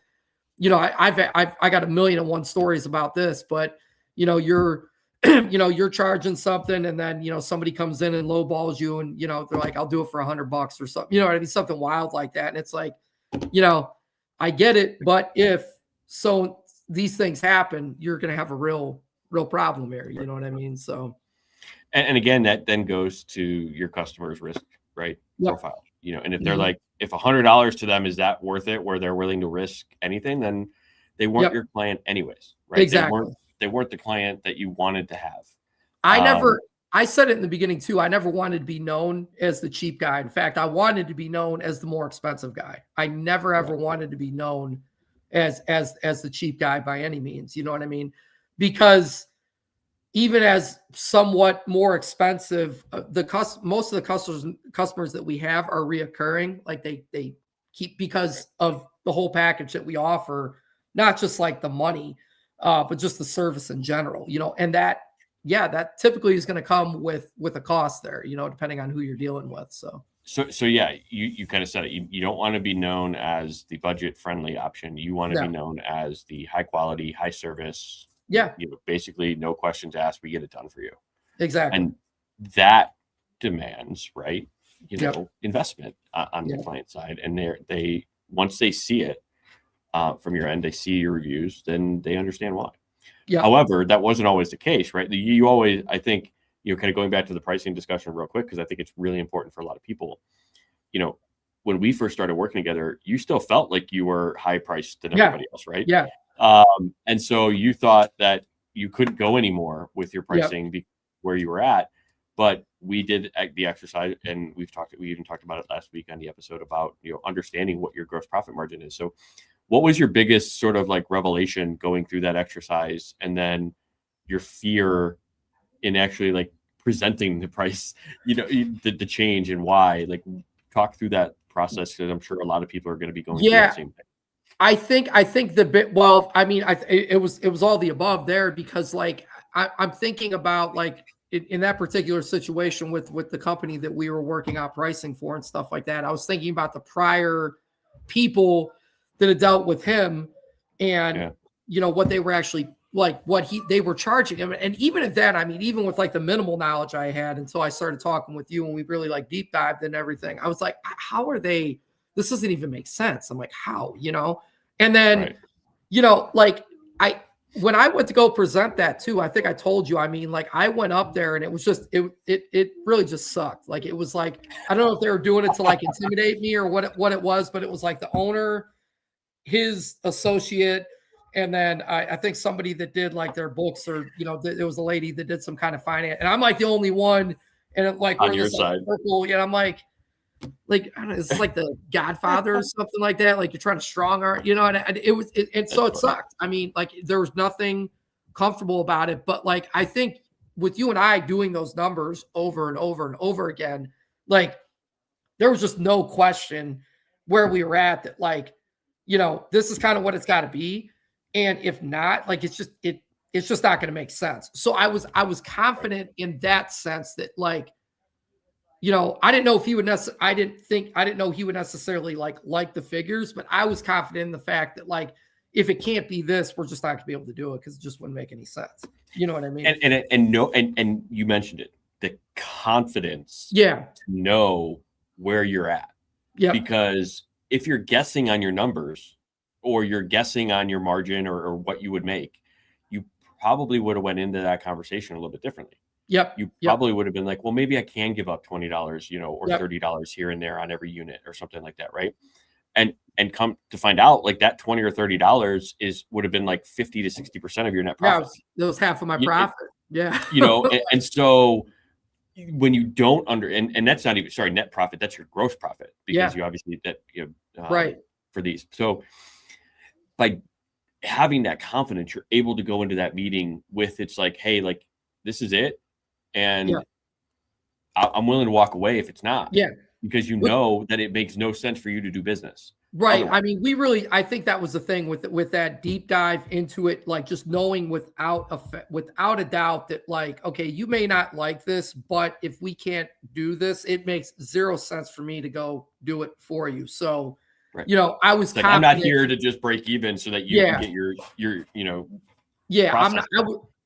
I got 1,000,001 stories about this, but you're, you're charging something, and then, somebody comes in and lowballs you, and, they're like, I'll do it for $100 or something, you know what I mean? Something wild like that. And it's like, I get it, but if these things happen, you're going to have a real problem here. You know what I mean? So. And again, that then goes to your customer's risk, right? Profile, and if they're like, if $100 to them, is that worth it, where they're willing to risk anything, then they weren't your client anyways, right? Exactly. They weren't the client that you wanted to have. I said it in the beginning too. I never wanted to be known as the cheap guy. In fact, I wanted to be known as the more expensive guy. I never ever wanted to be known as the cheap guy by any means. You know what I mean? Because even as somewhat more expensive, most of the customers that we have are reoccurring. Like they keep, because of the whole package that we offer, not just like the money, but just the service in general, and that typically is going to come with a cost there, depending on who you're dealing with. So. So yeah, you kind of said it. You don't want to be known as the budget friendly option. You want to be known as the high quality, high service. Yeah. Basically no questions asked. We get it done for you. Exactly. And that demands, right? Investment on the client side. And they once they see it from your end, they see your reviews, then they understand why. Yeah. However, that wasn't always the case, right? You always, I think, kind of going back to the pricing discussion real quick, because I think it's really important for a lot of people. When we first started working together, you still felt like you were high priced than everybody else, right? Yeah. And so you thought that you couldn't go anymore with your pricing where you were at. But we did the exercise, and we even talked about it last week on the episode about understanding what your gross profit margin is. So what was your biggest sort of like revelation going through that exercise, and then your fear in actually like presenting the price, the change and why? Like, talk through that process, because I'm sure a lot of people are going to be going through that same thing. I think the bit, well, I mean, it was all the above there, because like I'm thinking about like in that particular situation with the company that we were working out pricing for and stuff like that. I was thinking about the prior people that had dealt with him, and what they were actually like, what they were charging him. And even at that, I mean, even with like the minimal knowledge I had until I started talking with you and we really like deep dived and everything, I was like, how are they? This doesn't even make sense. I'm like, how? And then, like when I went to go present that too, I think I told you, I mean, like I went up there and it was just, it really just sucked. Like, it was like, I don't know if they were doing it to like intimidate me or what it was, but it was like the owner, his associate, and then I think somebody that did like their books, or, there was a lady that did some kind of finance, and I'm like the only one, and it, like on your side, circle, I'm like, I don't know, it's like the Godfather or something like that. Like, you're trying to strong arm, and it sucked. I mean, like, there was nothing comfortable about it. But like, I think with you and I doing those numbers over and over and over again, like, there was just no question where we were at, that like, this is kind of what it's got to be. And if not, like, it's just not going to make sense. So I was confident in that sense that like, I didn't know if he would I didn't know he would necessarily like the figures, but I was confident in the fact that like, if it can't be this, we're just not gonna be able to do it, because it just wouldn't make any sense. You know what I mean? And you mentioned it, the confidence, to know where you're at. Yeah. Because if you're guessing on your numbers, or you're guessing on your margin, or what you would make, you probably would have went into that conversation a little bit differently. Yep. You probably would have been like, well, maybe I can give up $20, or $30 here and there on every unit or something like that. Right. And come to find out, like, that $20 or $30 would have been like 50 to 60% of your net profit. That was half of my profit. And so when you don't and that's not even, net profit, that's your gross profit, because you obviously right for these. So by having that confidence, you're able to go into that meeting with, it's like, hey, like, this is it. And I'm willing to walk away if it's not. Yeah. Because that it makes no sense for you to do business. Right. Otherwise. I mean, I think that was the thing with that deep dive into it, like, just knowing without a doubt that like, okay, you may not like this, but if we can't do this, it makes zero sense for me to go do it for you. So, right. I was like, I'm not here to just break even so that you can get your process.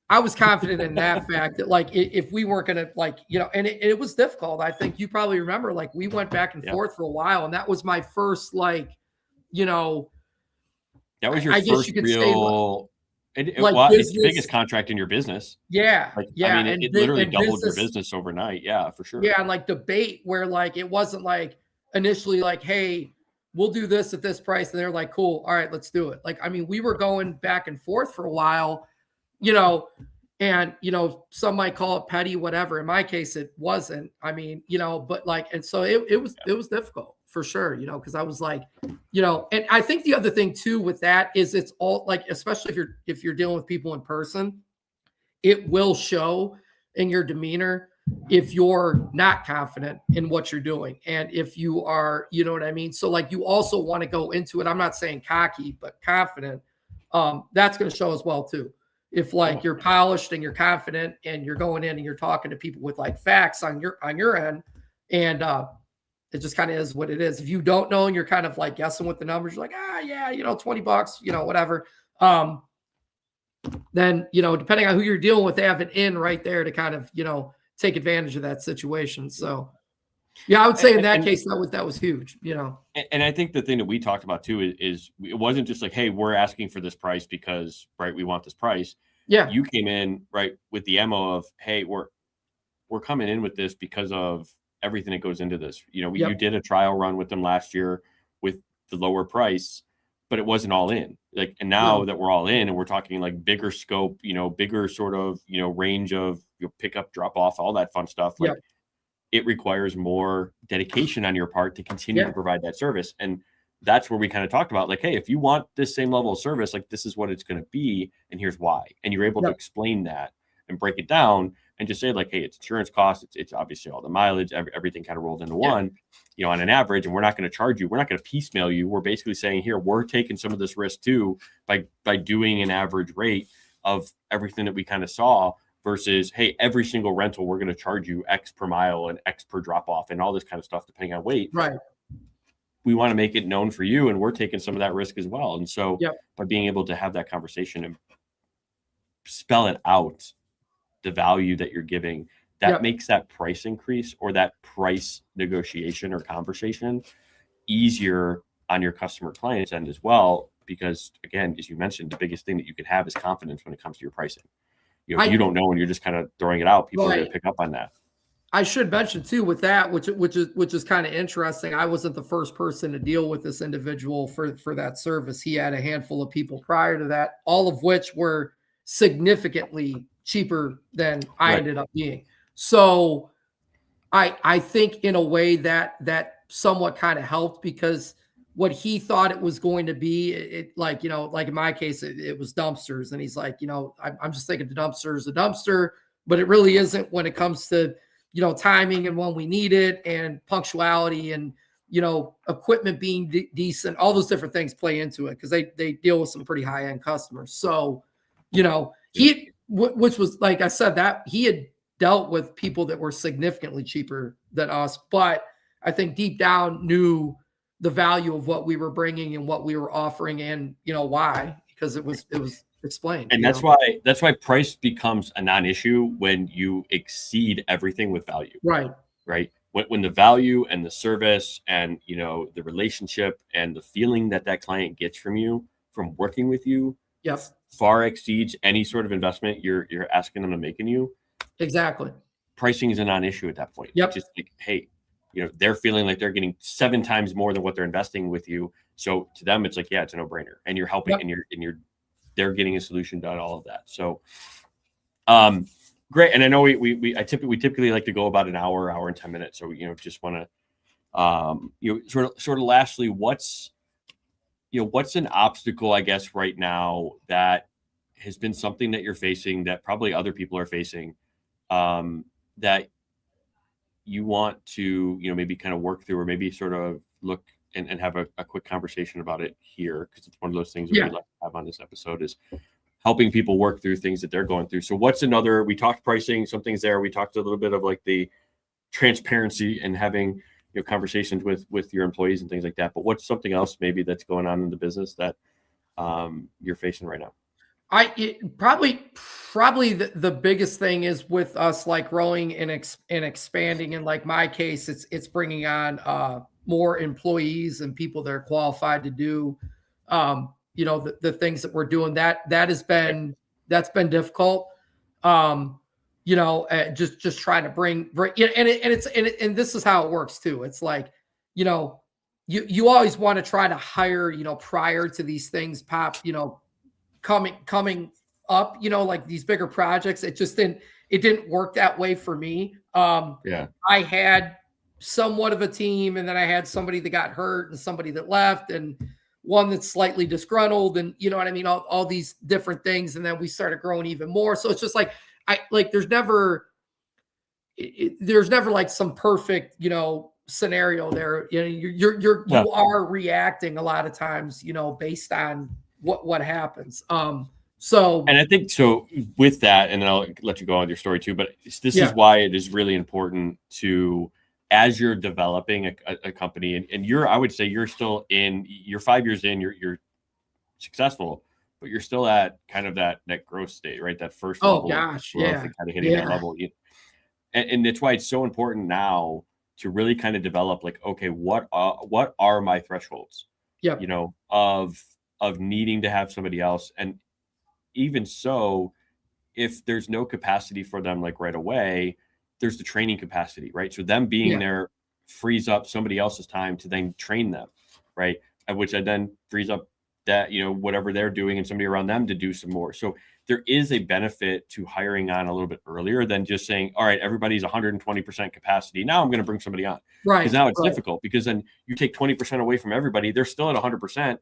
I was confident in that fact that like, if we weren't going to like, and it was difficult. I think you probably remember, like, we went back and forth for a while, and that was my first, like, that was your first real, it's the biggest contract in your business. Yeah. I mean, it literally doubled your business overnight. Yeah, for sure. Yeah. And like debate where like, it wasn't like initially like, hey, we'll do this at this price. And they're like, cool. All right, let's do it. Like, I mean, we were going back and forth for a while, and, some might call it petty, whatever. In my case, it wasn't. I mean, but like, and so it was difficult for sure, because I was like, and I think the other thing too with that is it's all like, especially if you're dealing with people in person, it will show in your demeanor if you're not confident in what you're doing. And if you are, you know what I mean? So like, you also want to go into it. I'm not saying cocky, but confident. That's going to show as well too. If like you're polished and you're confident and you're going in and you're talking to people with like facts on your end, and It just kind of is what it is. If you don't know and you're kind of like guessing with the numbers, you're like, yeah, $20, whatever. Then, depending on who you're dealing with, they have an in right there to kind of, take advantage of that situation. So yeah, I would say in that case, that was huge, And I think the thing that we talked about too is it wasn't just like, hey, we're asking for this price because, right, we want this price. Yeah. You came in, right, with the MO of, hey, we're coming in with this because of everything that goes into this. You did a trial run with them last year with the lower price, but it wasn't all in. And now that we're all in and we're talking like bigger scope, bigger sort of, range of pickup, drop off, all that fun stuff. It requires more dedication on your part to continue to provide that service. And that's where we kind of talked about like, hey, if you want this same level of service, like this is what it's going to be. And here's why. And you're able to explain that and break it down and just say like, hey, it's insurance costs. It's obviously all the mileage, everything kind of rolled into one, on an average, and we're not going to charge you. We're not going to piecemeal you. We're basically saying here, we're taking some of this risk too, by doing an average rate of everything that we kind of saw versus, hey, every single rental, we're going to charge you X per mile and X per drop off and all this kind of stuff, depending on weight. Right. We want to make it known for you, and we're taking some of that risk as well. And so by being able to have that conversation and spell it out, the value that you're giving, that makes that price increase or that price negotiation or conversation easier on your customer client's end as well. Because again, as you mentioned, the biggest thing that you can have is confidence when it comes to your pricing. If you don't know and you're just kind of throwing it out, people are going to pick up on that. I should mention too with that, which is kind of interesting. I wasn't the first person to deal with this individual for that service. He had a handful of people prior to that, all of which were significantly cheaper than I ended up being. So I think in a way that somewhat kind of helped, because what he thought it was going to be, like in my case, it was dumpsters. And he's like, I'm just thinking the dumpster is a dumpster, but it really isn't when it comes to, timing and when we need it and punctuality and, equipment being decent. All those different things play into it because they deal with some pretty high end customers. So, which was, like I said, that he had dealt with people that were significantly cheaper than us, but I think deep down knew the value of what we were bringing and what we were offering, and why, because it was explained. And that's why price becomes a non-issue when you exceed everything with value. Right. When the value and the service and the relationship and the feeling that client gets from you from working with you far exceeds any sort of investment you're asking them to make in you. Exactly. Pricing is a non-issue at that point. Just like, hey, they're feeling like they're getting 7 times more than what they're investing with you. So to them, it's like, it's a no-brainer, and you're helping, and they're getting a solution to all of that. So, great. And I know we typically like to go about an hour and 10 minutes. So, just want to, sort of lastly, what's an obstacle, I guess, right now that has been something that you're facing that probably other people are facing, that you want to, maybe kind of work through, or maybe sort of look and have a quick conversation about it here, because it's one of those things that we'd like to have on this episode, is helping people work through things that they're going through. So what's another, we talked pricing, some things there. We talked a little bit of like the transparency and having conversations with your employees and things like that. But what's something else maybe that's going on in the business that you're facing right now? Probably the biggest thing is with us, like growing and expanding. In like my case, it's bringing on more employees and people that are qualified to do the things that we're doing. That's been difficult. Just trying to bring and this is how it works too. It's like, you always want to try to hire, prior to these things coming up, like these bigger projects. It didn't work that way for me. I had somewhat of a team, and then I had somebody that got hurt and somebody that left and one that's slightly disgruntled, and you know what I mean? All these different things. And then we started growing even more. So it's just like, there's never like some perfect, scenario there. You are reacting a lot of times, based on what happens. And I think so with that, and then I'll let you go on with your story too, but this is why it is really important to as you're developing a company, and I would say you're 5 years in, you're successful, but you're still at kind of that growth state, right? That first level of growth and kind of hitting that level. And that's why it's so important now to really kind of develop, like, okay, what are my thresholds? Yep. Of needing to have somebody else. And even so, if there's no capacity for them, like right away, there's the training capacity, right? So them being there frees up somebody else's time to then train them, right? Which then frees up that, whatever they're doing and somebody around them to do some more. So there is a benefit to hiring on a little bit earlier than just saying, all right, everybody's 120% capacity. Now I'm going to bring somebody on. Right. Because now it's difficult, because then you take 20% away from everybody. They're still at 100%.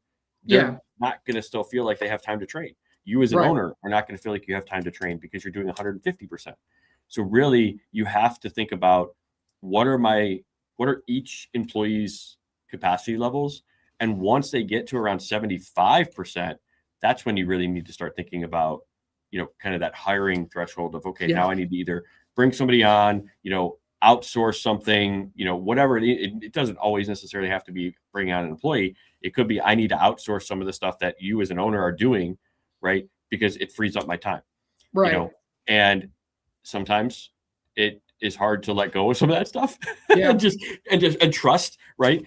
They're not going to still feel like they have time to train. You as an owner are not going to feel like you have time to train because you're doing 150%. So really, you have to think about what are each employee's capacity levels. And once they get to around 75%, that's when you really need to start thinking about, kind of that hiring threshold of, okay, now I need to either bring somebody on, outsource something, whatever. It doesn't always necessarily have to be bringing on an employee. It could be, I need to outsource some of the stuff that you as an owner are doing, right? Because it frees up my time, right? And sometimes it is hard to let go of some of that stuff and trust, right?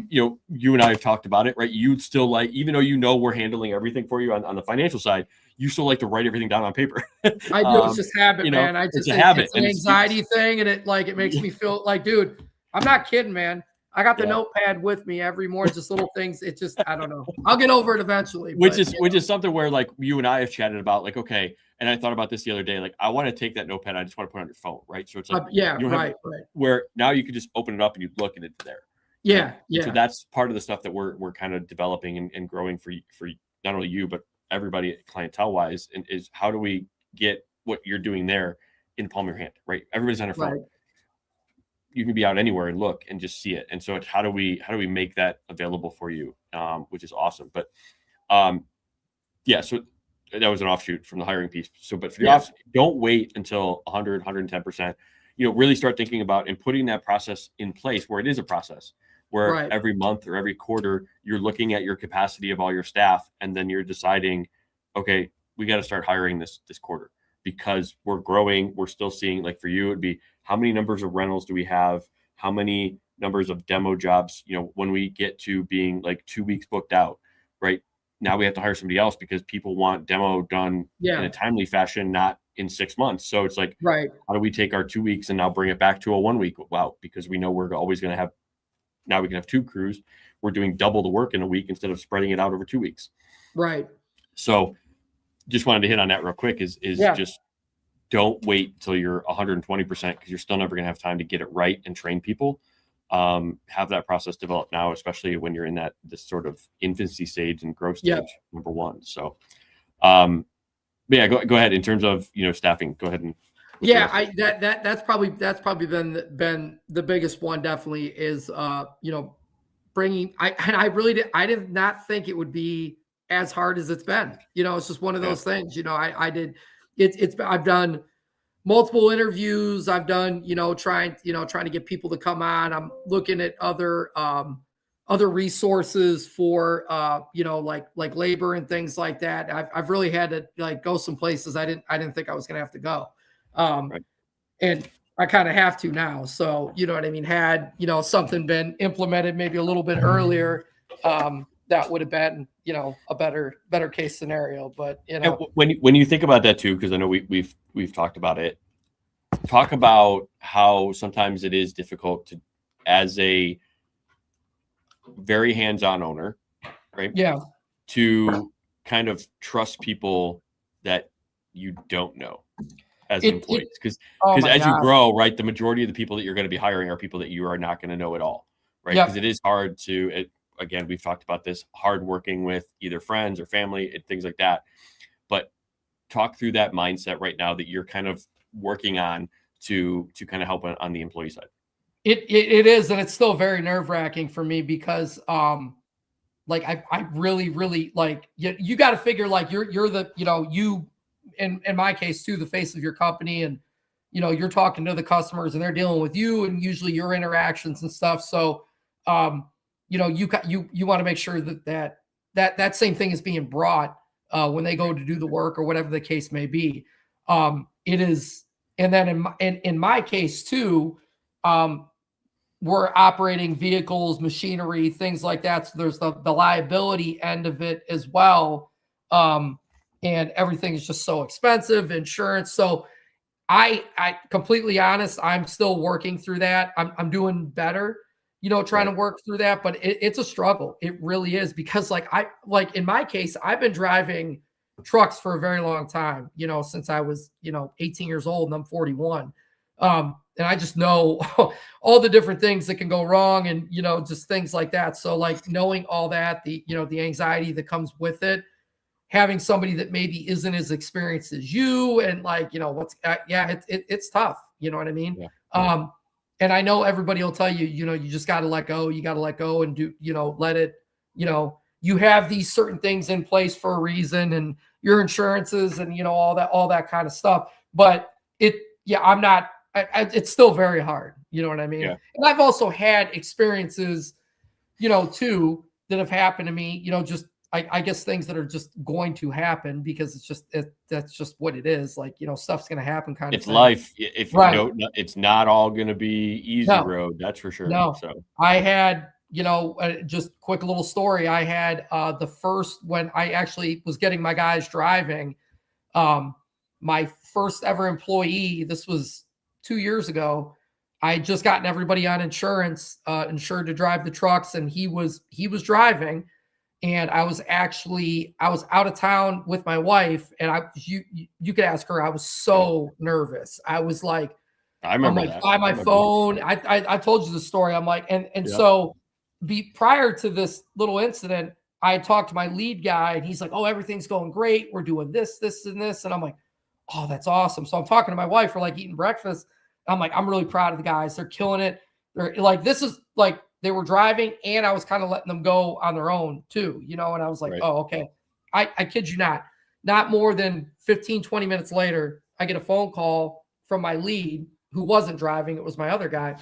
You and I have talked about it, right? You'd still like, even though we're handling everything for you on the financial side, you still like to write everything down on paper. I do. It's just habit, man. It's a habit. It's an anxiety thing, and it makes me feel like, dude, I'm not kidding, man. I got the notepad with me every morning, just little things. It just, I don't know. I'll get over it eventually. Which is something where, like, you and I have chatted about, like, okay, and I thought about this the other day, like, I want to take that notepad, I just want to put it on your phone, right? So it's like, right. Where now you can just open it up and you look and it's there. Yeah. So that's part of the stuff that we're kind of developing and growing for not only you, but everybody clientele wise, and is how do we get what you're doing there in the palm of your hand, right? Everybody's on their phone. Right. You can be out anywhere and look and just see it. And so it's how do we make that available for you, which is awesome. But so that was an offshoot from the hiring piece. So, but for the offshoot, don't wait until 100, 110%, really start thinking about and putting that process in place where it is a process, where every month or every quarter, you're looking at your capacity of all your staff. And then you're deciding, okay, we got to start hiring this quarter because we're growing. We're still seeing, like, for you, it'd be, how many numbers of rentals do we have? How many numbers of demo jobs, when we get to being like 2 weeks booked out, right? Now we have to hire somebody else because people want demo done in a timely fashion, not in 6 months. So it's like, how do we take our 2 weeks and now bring it back to a 1 week? Wow. Because we know we're always going to have, now we can have 2 crews. We're doing double the work in a week instead of spreading it out over 2 weeks. Right. So just wanted to hit on that real quick is just don't wait until you're 120% because you're still never going to have time to get it right and train people. Have that process develop now, especially when you're in this sort of infancy stage and growth stage, number one. So, go ahead in terms of, staffing, go ahead and. That's probably been the biggest one. Definitely is, bringing, I did not think it would be as hard as it's been. It's just one of those things, I've done multiple interviews. I've done, trying to get people to come on. I'm looking at other resources for, like labor and things like that. I've really had to go some places I didn't think I was going to have to go. And I kind of have to now. So, you know what I mean? Had, something been implemented maybe a little bit earlier, that would have been, a better case scenario. But when you think about that too, because I know we've talked about it. Talk about how sometimes it is difficult to, as a very hands-on owner, right? Yeah. To kind of trust people that you don't know as employees, because as you grow, right, the majority of the people that you're going to be hiring are people that you are not going to know at all, right? Because it is hard to. Again, we've talked about this, hard working with either friends or family and things like that. But talk through that mindset right now that you're kind of working on to kind of help on the employee side. It is, and it's still very nerve-wracking for me because I really, really you got to figure you're the, you in my case too, the face of your company, and you're talking to the customers and they're dealing with you and usually your interactions and stuff. So, you want to make sure that same thing is being brought when they go to do the work or whatever the case may be. It is. And then in my case too, we're operating vehicles, machinery, things like that. So there's the liability end of it as well. And everything is just so expensive, insurance. So I completely honest, I'm still working through that. I'm doing better, trying to work through that, but it's a struggle. It really is, because in my case, I've been driving trucks for a very long time, since I was, 18 years old, and I'm 41. And I just know all the different things that can go wrong and, just things like that. So knowing all that, the anxiety that comes with it, having somebody that maybe isn't as experienced as you and it's tough. You know what I mean? Yeah. And I know everybody will tell you, you just got to let go. You got to let go and do, let it, you have these certain things in place for a reason, and your insurances and, all that kind of stuff. But it's still very hard. You know what I mean? Yeah. And I've also had experiences, too, that have happened to me, just, I guess things that are just going to happen because that's just what it is. Stuff's going to happen kind of It's thing. life. If it's not all going to be easy road. That's for sure. No. So I had, just quick little story. I had when I actually was getting my guys driving, my first ever employee, this was 2 years ago. I had just gotten everybody on insurance, insured to drive the trucks, and he was driving. And I was out of town with my wife, and you could ask her. I was so nervous. I was like, I remember that. By my phone. I told you the story. I'm like, so prior to this little incident, I had talked to my lead guy, and he's like, oh, everything's going great. We're doing this, and this. And I'm like, oh, that's awesome. So I'm talking to my wife. We're eating breakfast. I'm like, I'm really proud of the guys. They're killing it. They're this is they were driving, and I was kind of letting them go on their own too, and I was like, oh, okay. I kid you not more than 15, 20 minutes later, I get a phone call from my lead who wasn't driving. It was my other guy.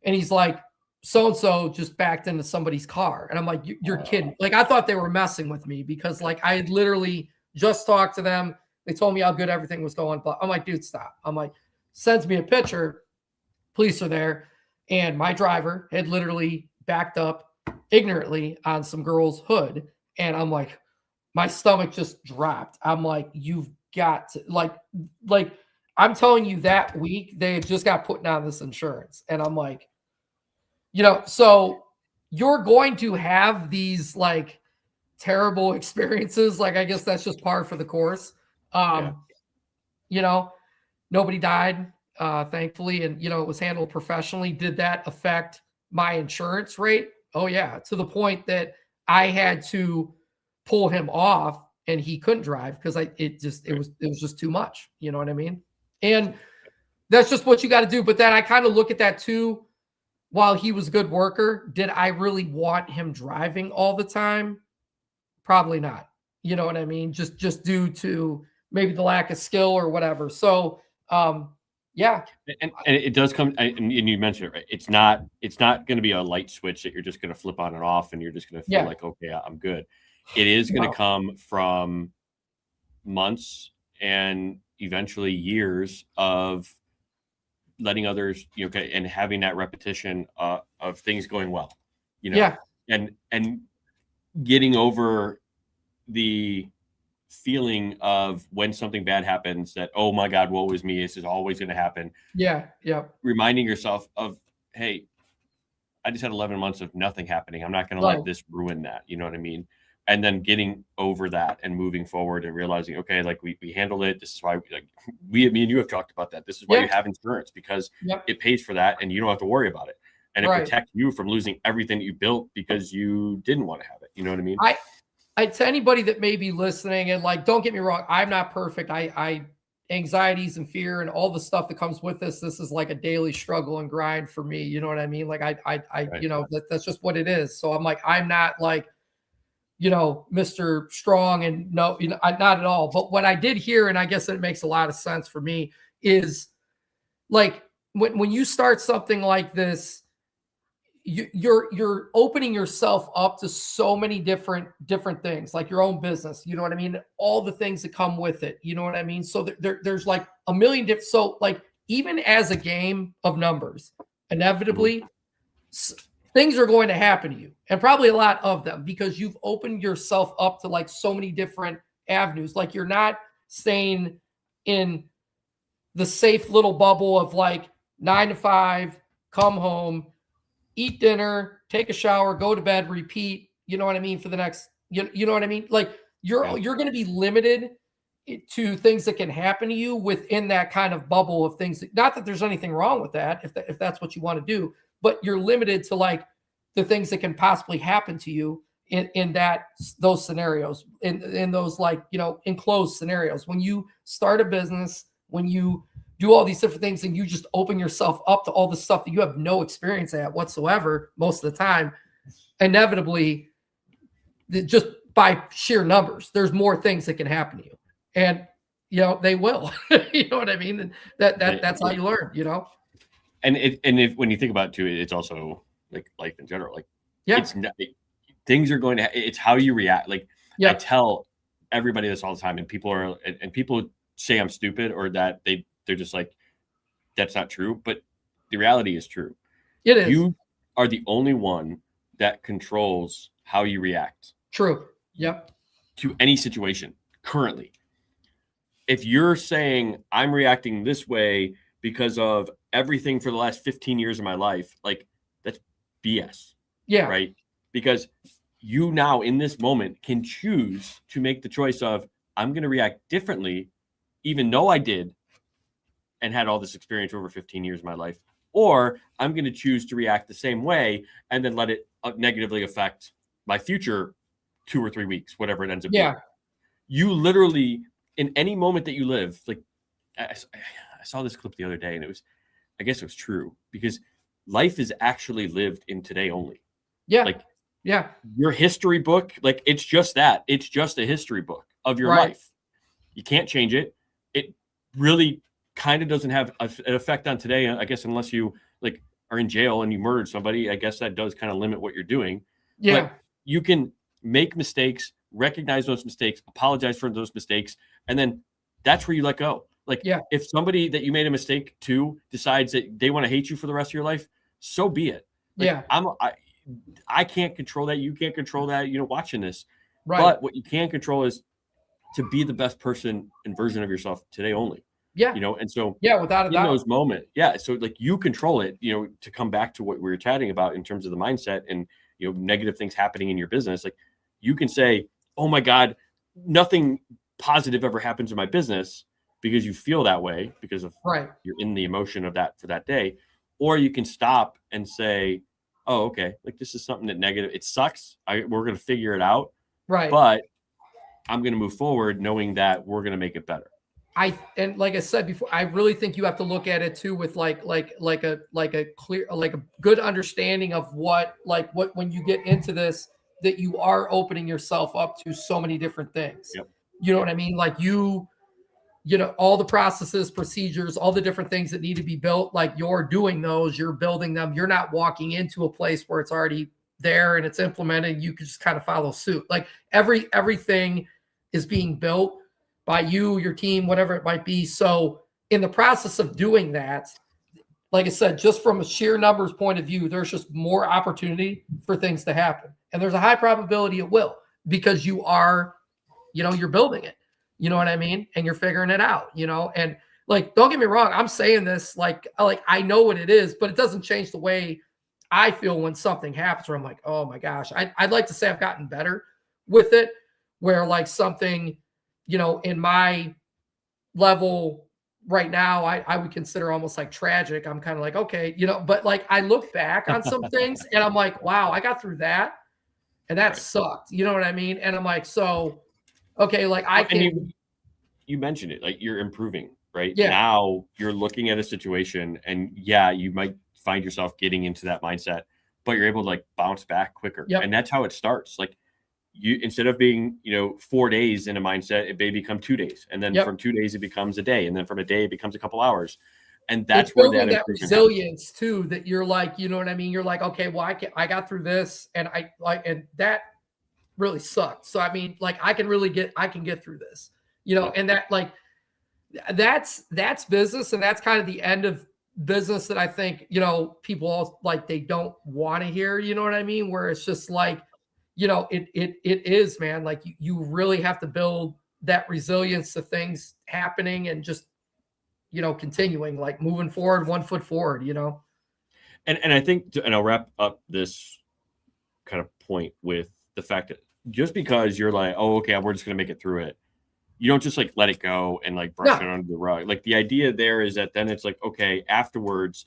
And he's like, so-and-so just backed into somebody's car. And I'm like, you're kidding. I thought they were messing with me because I had literally just talked to them. They told me how good everything was going. But I'm like, dude, stop. I'm like, sends me a picture. Police are there. And my driver had literally backed up ignorantly on some girl's hood. And I'm like, my stomach just dropped. I'm like, you've got to I'm telling you, that week they had just got putting on this insurance. And I'm like, so you're going to have these terrible experiences. I guess that's just par for the course. Nobody died. Thankfully, and it was handled professionally. Did that affect my insurance rate? Oh yeah, to the point that I had to pull him off, and he couldn't drive because it was just too much. You know what I mean? And that's just what you got to do. But then I kind of look at that too. While he was a good worker, did I really want him driving all the time? Probably not. You know what I mean? Just due to maybe the lack of skill or whatever. So. Yeah. And it does come, and you mentioned it, right? It's not going to be a light switch that you're just going to flip on and off and you're just going to feel like, okay, I'm good. It is going to come from months and eventually years of letting others, and having that repetition of things going well, and getting over the feeling of when something bad happens that, oh my God, woe is me, this is always going to happen. Yeah. Reminding yourself of, hey, I just had 11 months of nothing happening. I'm not going to let this ruin that. You know what I mean? And then getting over that and moving forward and realizing, okay, we handled it. This is why me and you have talked about that. This is why you have insurance, because it pays for that and you don't have to worry about it. And it protects you from losing everything that you built because you didn't want to have it. You know what I mean? To anybody that may be listening, and don't get me wrong, I'm not perfect. I anxieties and fear and all the stuff that comes with this. This is a daily struggle and grind for me. You know what I mean? That's just what it is. So I'm I'm not Mr. Strong, and not at all. But what I did hear, and I guess it makes a lot of sense for me, is like when you start something like this, you're opening yourself up to so many different things, like your own business. You know what I mean? All the things that come with it. You know what I mean? So there's like a million different. So like even as a game of numbers, inevitably things are going to happen to you, and probably a lot of them, because you've opened yourself up to like so many different avenues. Like you're not staying in the safe little bubble of like 9 to 5, come home, eat dinner, take a shower, go to bed, repeat. You know what I mean? For the next, you know what I mean? Like you're going to be limited to things that can happen to you within that kind of bubble of things. Not that there's anything wrong with that, if that's what you want to do, but you're limited to like the things that can possibly happen to you in those scenarios, in those like, enclosed scenarios. When you start a business, when you do all these different things and you just open yourself up to all the stuff that you have no experience at whatsoever most of the time, inevitably, just by sheer numbers, there's more things that can happen to you. And, they will. You know what I mean? And that's how you learn, And if when you think about it too, it's also like life in general. Like, it's not, things are going to. It's how you react. Like, I tell everybody this all the time, and people say I'm stupid, or that they're just like, that's not true. But the reality is true. It is. You are the only one that controls how you react. True. Yep. To any situation currently. If you're saying I'm reacting this way because of everything for the last 15 years of my life, like, that's BS. Yeah. Right. Because you now in this moment can choose to make the choice of, I'm going to react differently, even though I did and had all this experience over 15 years of my life, or I'm going to choose to react the same way and then let it negatively affect my future 2 or 3 weeks, whatever it ends up being. You literally, in any moment that you live, like I saw this clip the other day, and I guess it was true, because life is actually lived in today only. Yeah. Like, your history book, like, it's just that. It's just a history book of your life. You can't change it. It really kind of doesn't have an effect on today, I guess, unless you like are in jail and you murdered somebody. I guess that does kind of limit what you're doing. Yeah. But you can make mistakes, recognize those mistakes, apologize for those mistakes, and then that's where you let go. Like, if somebody that you made a mistake to decides that they want to hate you for the rest of your life, so be it. Like, I can't control that. You can't control that, watching this. Right. But what you can control is to be the best person and version of yourself today only. Yeah. And so without a doubt, in those moments, so like you control it, to come back to what we were chatting about in terms of the mindset and, negative things happening in your business. Like, you can say, oh my God, nothing positive ever happens in my business, because you feel that way because of you're in the emotion of that for that day. Or you can stop and say, oh, okay, like, this is something that negative. It sucks. We're going to figure it out. Right. But I'm going to move forward knowing that we're going to make it better. And like I said before, I really think you have to look at it too with like a clear, like a good understanding of what when you get into this, that you are opening yourself up to so many different things. Yep. You know what I mean? Like all the processes, procedures, all the different things that need to be built, like, you're doing those, you're building them. You're not walking into a place where it's already there and it's implemented. You can just kind of follow suit. Like, everything is being built by you, your team, whatever it might be. So in the process of doing that, like I said, just from a sheer numbers point of view, there's just more opportunity for things to happen. And there's a high probability it will, because you are, you're building it. You know what I mean? And you're figuring it out, and like, don't get me wrong. I'm saying this like I know what it is, but it doesn't change the way I feel when something happens where I'm like, oh my gosh, I'd like to say I've gotten better with it, where like something, in my level right now, I would consider almost like tragic. I'm kind of like, okay, but like, I look back on some things and I'm like, wow, I got through that and that sucked. You know what I mean? And I'm like, so, okay, like, I can. You mentioned it, like, you're improving, right? Yeah. Now you're looking at a situation and you might find yourself getting into that mindset, but you're able to like bounce back quicker. Yep. And that's how it starts. Like, you, instead of being, 4 days in a mindset, it may become 2 days. And then from 2 days, it becomes a day. And then from a day, it becomes a couple hours. And that's it's where building that that improvement happens. resilience too, that you're like, you know what I mean? You're like, okay, well, I got through this and and that really sucked. So, I mean, like I can get through this, and that like, that's business. And that's kind of the end of business that I think, people all like, they don't want to hear, you know what I mean? Where it's just like, it is, man. Like you really have to build that resilience to things happening and just, continuing, like moving forward, 1 foot forward, And I think, and I'll wrap up this kind of point with the fact that just because you're like, oh, okay, we're just going to make it through it, you don't just like let it go and like brush it under the rug. Like the idea there is that then it's like, okay, afterwards,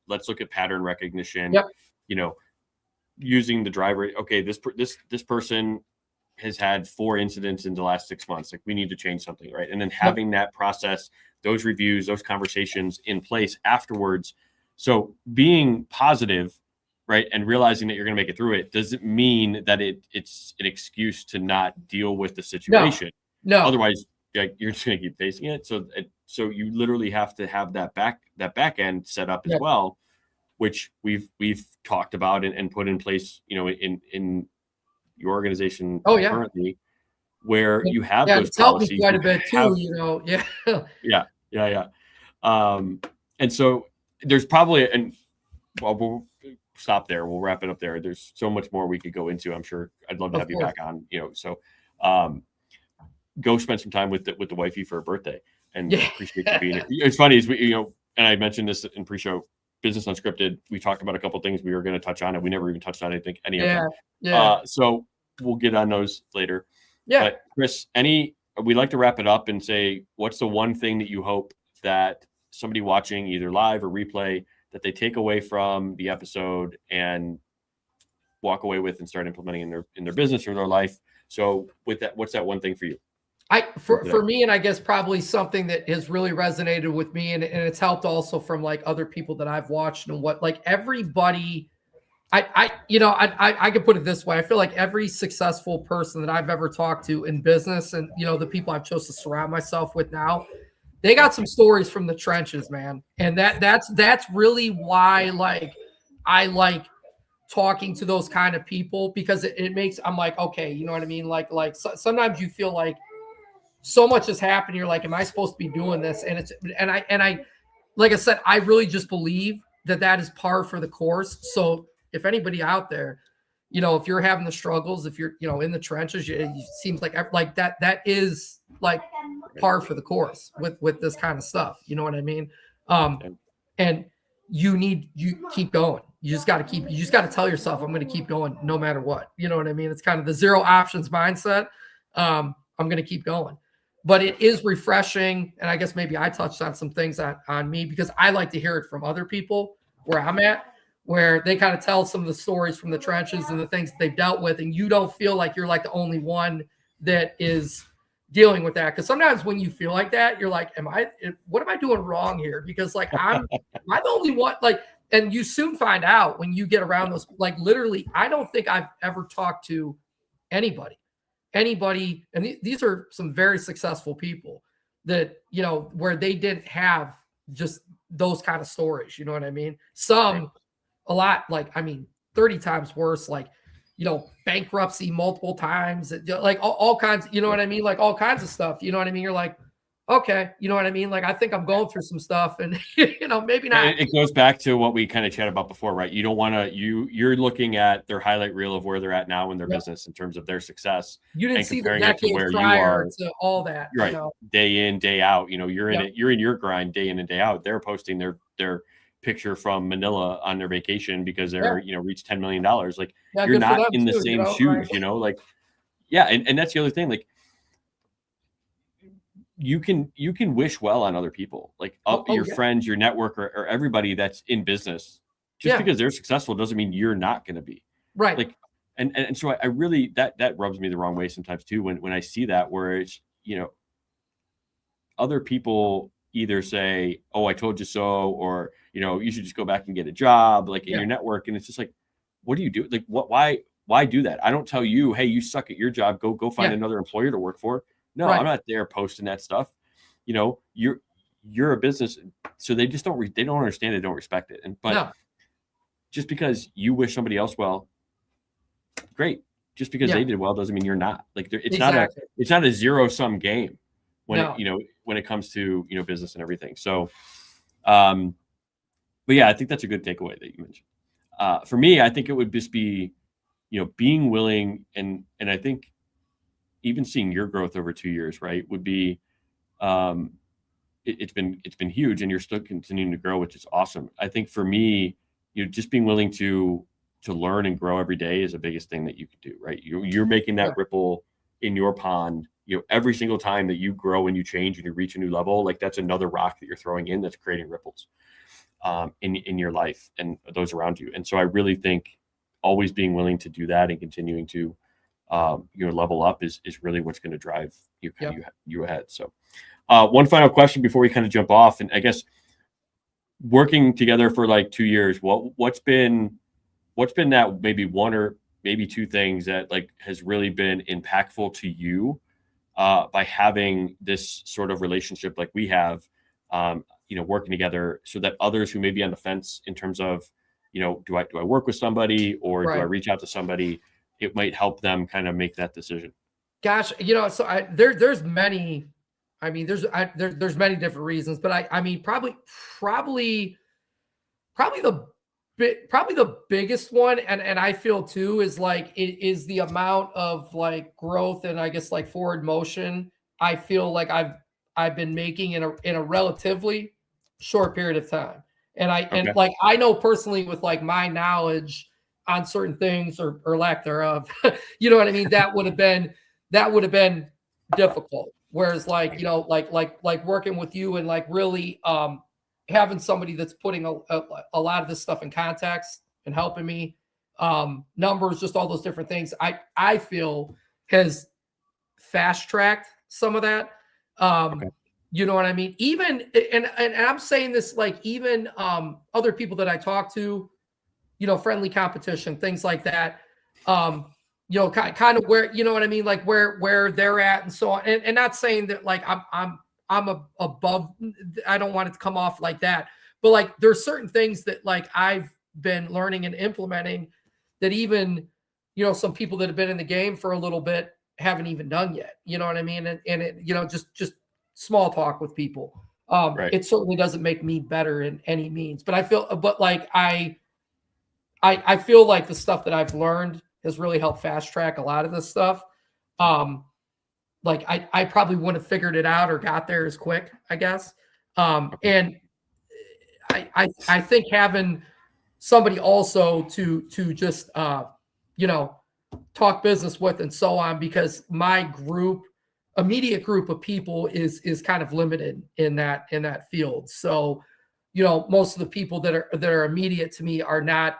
let's look at pattern recognition. Yep. Using the driver. Okay, this person has had 4 incidents in the last 6 months. Like we need to change something, right? And then having that process, those reviews, those conversations in place afterwards. So being positive, right, and realizing that you're going to make it through it doesn't mean that it's an excuse to not deal with the situation. No. Otherwise, like, you're just going to keep facing it. So you literally have to have that back end set up as well, which we've talked about and put in place, in your organization currently, where you have those it's helped policies. me quite a bit too, Yeah. And so there's probably, and we'll stop there. We'll wrap it up there. There's so much more we could go into. I'm sure I'd love to have you back on, so go spend some time with the wifey for her birthday, and appreciate you being here. It's funny, is and I mentioned this in pre-show, Business Unscripted. We talked about a couple of things we were going to touch on, and we never even touched on any of them. So we'll get on those later. But Chris, we'd like to wrap it up and say, what's the one thing that you hope that somebody watching either live or replay, that they take away from the episode and walk away with and start implementing in their business or their life? So with that, what's that one thing for you? For me, and I guess probably something that has really resonated with me, and it's helped also from like other people that I've watched, and what, like everybody, I could put it this way. I feel like every successful person that I've ever talked to in business, and the people I've chosen to surround myself with now, they got some stories from the trenches, man. And that's really why, like, I like talking to those kind of people, because it makes, I'm like, okay, you know what I mean? Like sometimes you feel like so much has happened. You're like, am I supposed to be doing this? And I, like I said, I really just believe that is par for the course. So if anybody out there, if you're having the struggles, if you're, in the trenches, it seems like that is like par for the course with this kind of stuff. You know what I mean? And you keep going. You just got to tell yourself, I'm going to keep going no matter what. You know what I mean? It's kind of the zero options mindset. I'm going to keep going. But it is refreshing. And I guess maybe I touched on some things on me, because I like to hear it from other people where I'm at, where they kind of tell some of the stories from the trenches and the things that they've dealt with. And you don't feel like you're like the only one that is dealing with that. Because sometimes when you feel like that, you're like, what am I doing wrong here? Because like, am I the only one? Like, and you soon find out when you get around those, like literally, I don't think I've ever talked to anybody, and these are some very successful people that, where they didn't have just those kind of stories. You know what I mean? Some, a lot, like, 30 times worse, like, bankruptcy multiple times, like all kinds, you know what I mean? Like all kinds of stuff, you know what I mean? You're like, okay, you know what I mean? Like, I think I'm going through some stuff, and maybe not. It goes back to what we kind of chatted about before, right? You don't want to, you're looking at their highlight reel of where they're at now in their business in terms of their success. You didn't see the decade where you are to all that, right? Day in, day out. You're in it. You're in your grind day in and day out. They're posting their picture from Manila on their vacation because they're reached $10 million. Like, you're not in the same shoes, like, and that's the other thing. Like, you can wish well on other people, like your friends, your network, or everybody that's in business. Just because they're successful doesn't mean you're not going to be. Right. Like, and so I really, that rubs me the wrong way sometimes too, when I see that, where it's, other people either say, oh, I told you so, or, you should just go back and get a job, like in your network. And it's just like, what do you do? Like, why do that? I don't tell you, hey, you suck at your job. Go find another employer to work for. No, I'm not there posting that stuff. You you're a business. So they just they don't understand it, don't respect it. But just because you wish somebody else well, great. Just because they did well doesn't mean you're not. Like it's not a zero sum game when when it comes to business and everything. So, but yeah, I think that's a good takeaway that you mentioned. For me, I think it would just be being willing, and I think even seeing your growth over 2 years, right, would be it's been huge, and you're still continuing to grow, which is awesome. I think for me, just being willing to learn and grow every day is the biggest thing that you could do, right? You're making that ripple in your pond, every single time that you grow and you change and you reach a new level. Like that's another rock that you're throwing in that's creating ripples in your life and those around you. And so I really think always being willing to do that and continuing to level up is really what's going to drive you ahead. So one final question before we kind of jump off, and I guess working together for like 2 years, what's been that maybe one or maybe two things that like has really been impactful to you by having this sort of relationship like we have, working together, so that others who may be on the fence in terms of, do I work with somebody or do I reach out to somebody, it might help them kind of make that decision. Gosh, so there's many. I mean, there's many different reasons, but I mean, probably the biggest one, and I feel too, is like it is the amount of like growth and I guess like forward motion I feel like I've been making in a relatively short period of time. And and like I know personally with like my knowledge on certain things or lack thereof, you know what I mean? That would have been difficult. Whereas like, like working with you and like really having somebody that's putting a lot of this stuff in context and helping me, numbers, just all those different things, I feel has fast tracked some of that. You know what I mean? Even, and I'm saying this, like even other people that I talk to, friendly competition, things like that, kind of where, you know what I mean? Like where they're at and so on. And not saying that like I'm above, I don't want it to come off like that, but like there's certain things that like I've been learning and implementing that even, some people that have been in the game for a little bit haven't even done yet. You know what I mean? And it, just small talk with people. It certainly doesn't make me better in any means, but I feel like the stuff that I've learned has really helped fast track a lot of this stuff. Like I probably wouldn't have figured it out or got there as quick, I guess. And I think having somebody also to just talk business with and so on, because my immediate group of people is kind of limited in that field. So, most of the people that are immediate to me are not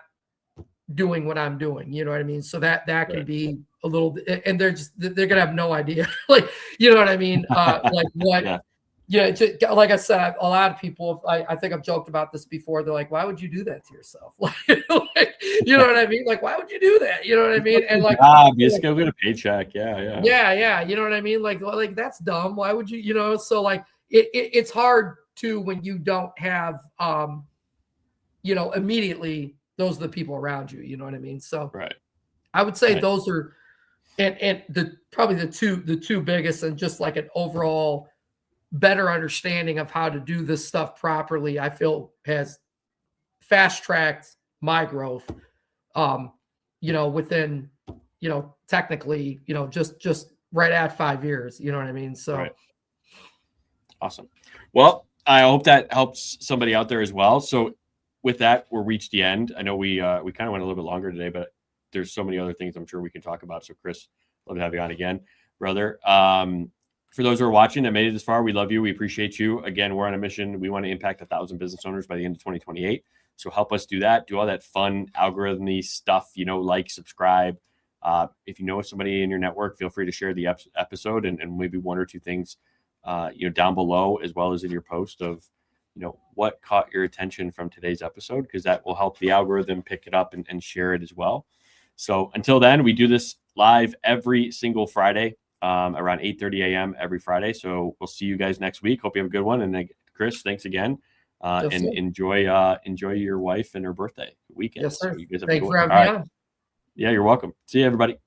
doing what I'm doing, you know what I mean? So that can be a little, and they're gonna have no idea, like, you know what I mean? Like what, just, like I said, a lot of people, I think I've joked about this before. They're like, why would you do that to yourself? Like, you know what I mean? Like, why would you do that? You know what I mean? And like, just go get a paycheck. Yeah. You know what I mean? Like that's dumb. Why would you, so like it's hard to, when you don't have, immediately, those are the people around you, you know what I mean? So I would say those are, and probably the two biggest, and just like an overall better understanding of how to do this stuff properly, I feel has fast tracked my growth, within, technically, just right at 5 years, you know what I mean? So awesome. Well, I hope that helps somebody out there as well. So with that, we'll reach the end. I know we kind of went a little bit longer today, but there's so many other things I'm sure we can talk about. So Chris, love to have you on again, brother. For those who are watching that made it this far, we love you. We appreciate you. Again, we're on a mission. We want to impact 1,000 business owners by the end of 2028. So help us do that. Do all that fun algorithmy stuff, like, subscribe. If you know somebody in your network, feel free to share the episode and maybe one or two things, down below, as well as in your post of, what caught your attention from today's episode, because that will help the algorithm pick it up and share it as well. So until then, we do this live every single Friday, around 8:30 a.m. every Friday. So we'll see you guys next week. Hope you have a good one, and Chris, thanks again. Yes, And sir. enjoy your wife and her birthday weekend. Yes, sir. So you guys have a Thank good you one. for having All me right. on. Yeah, you're welcome. See you, everybody.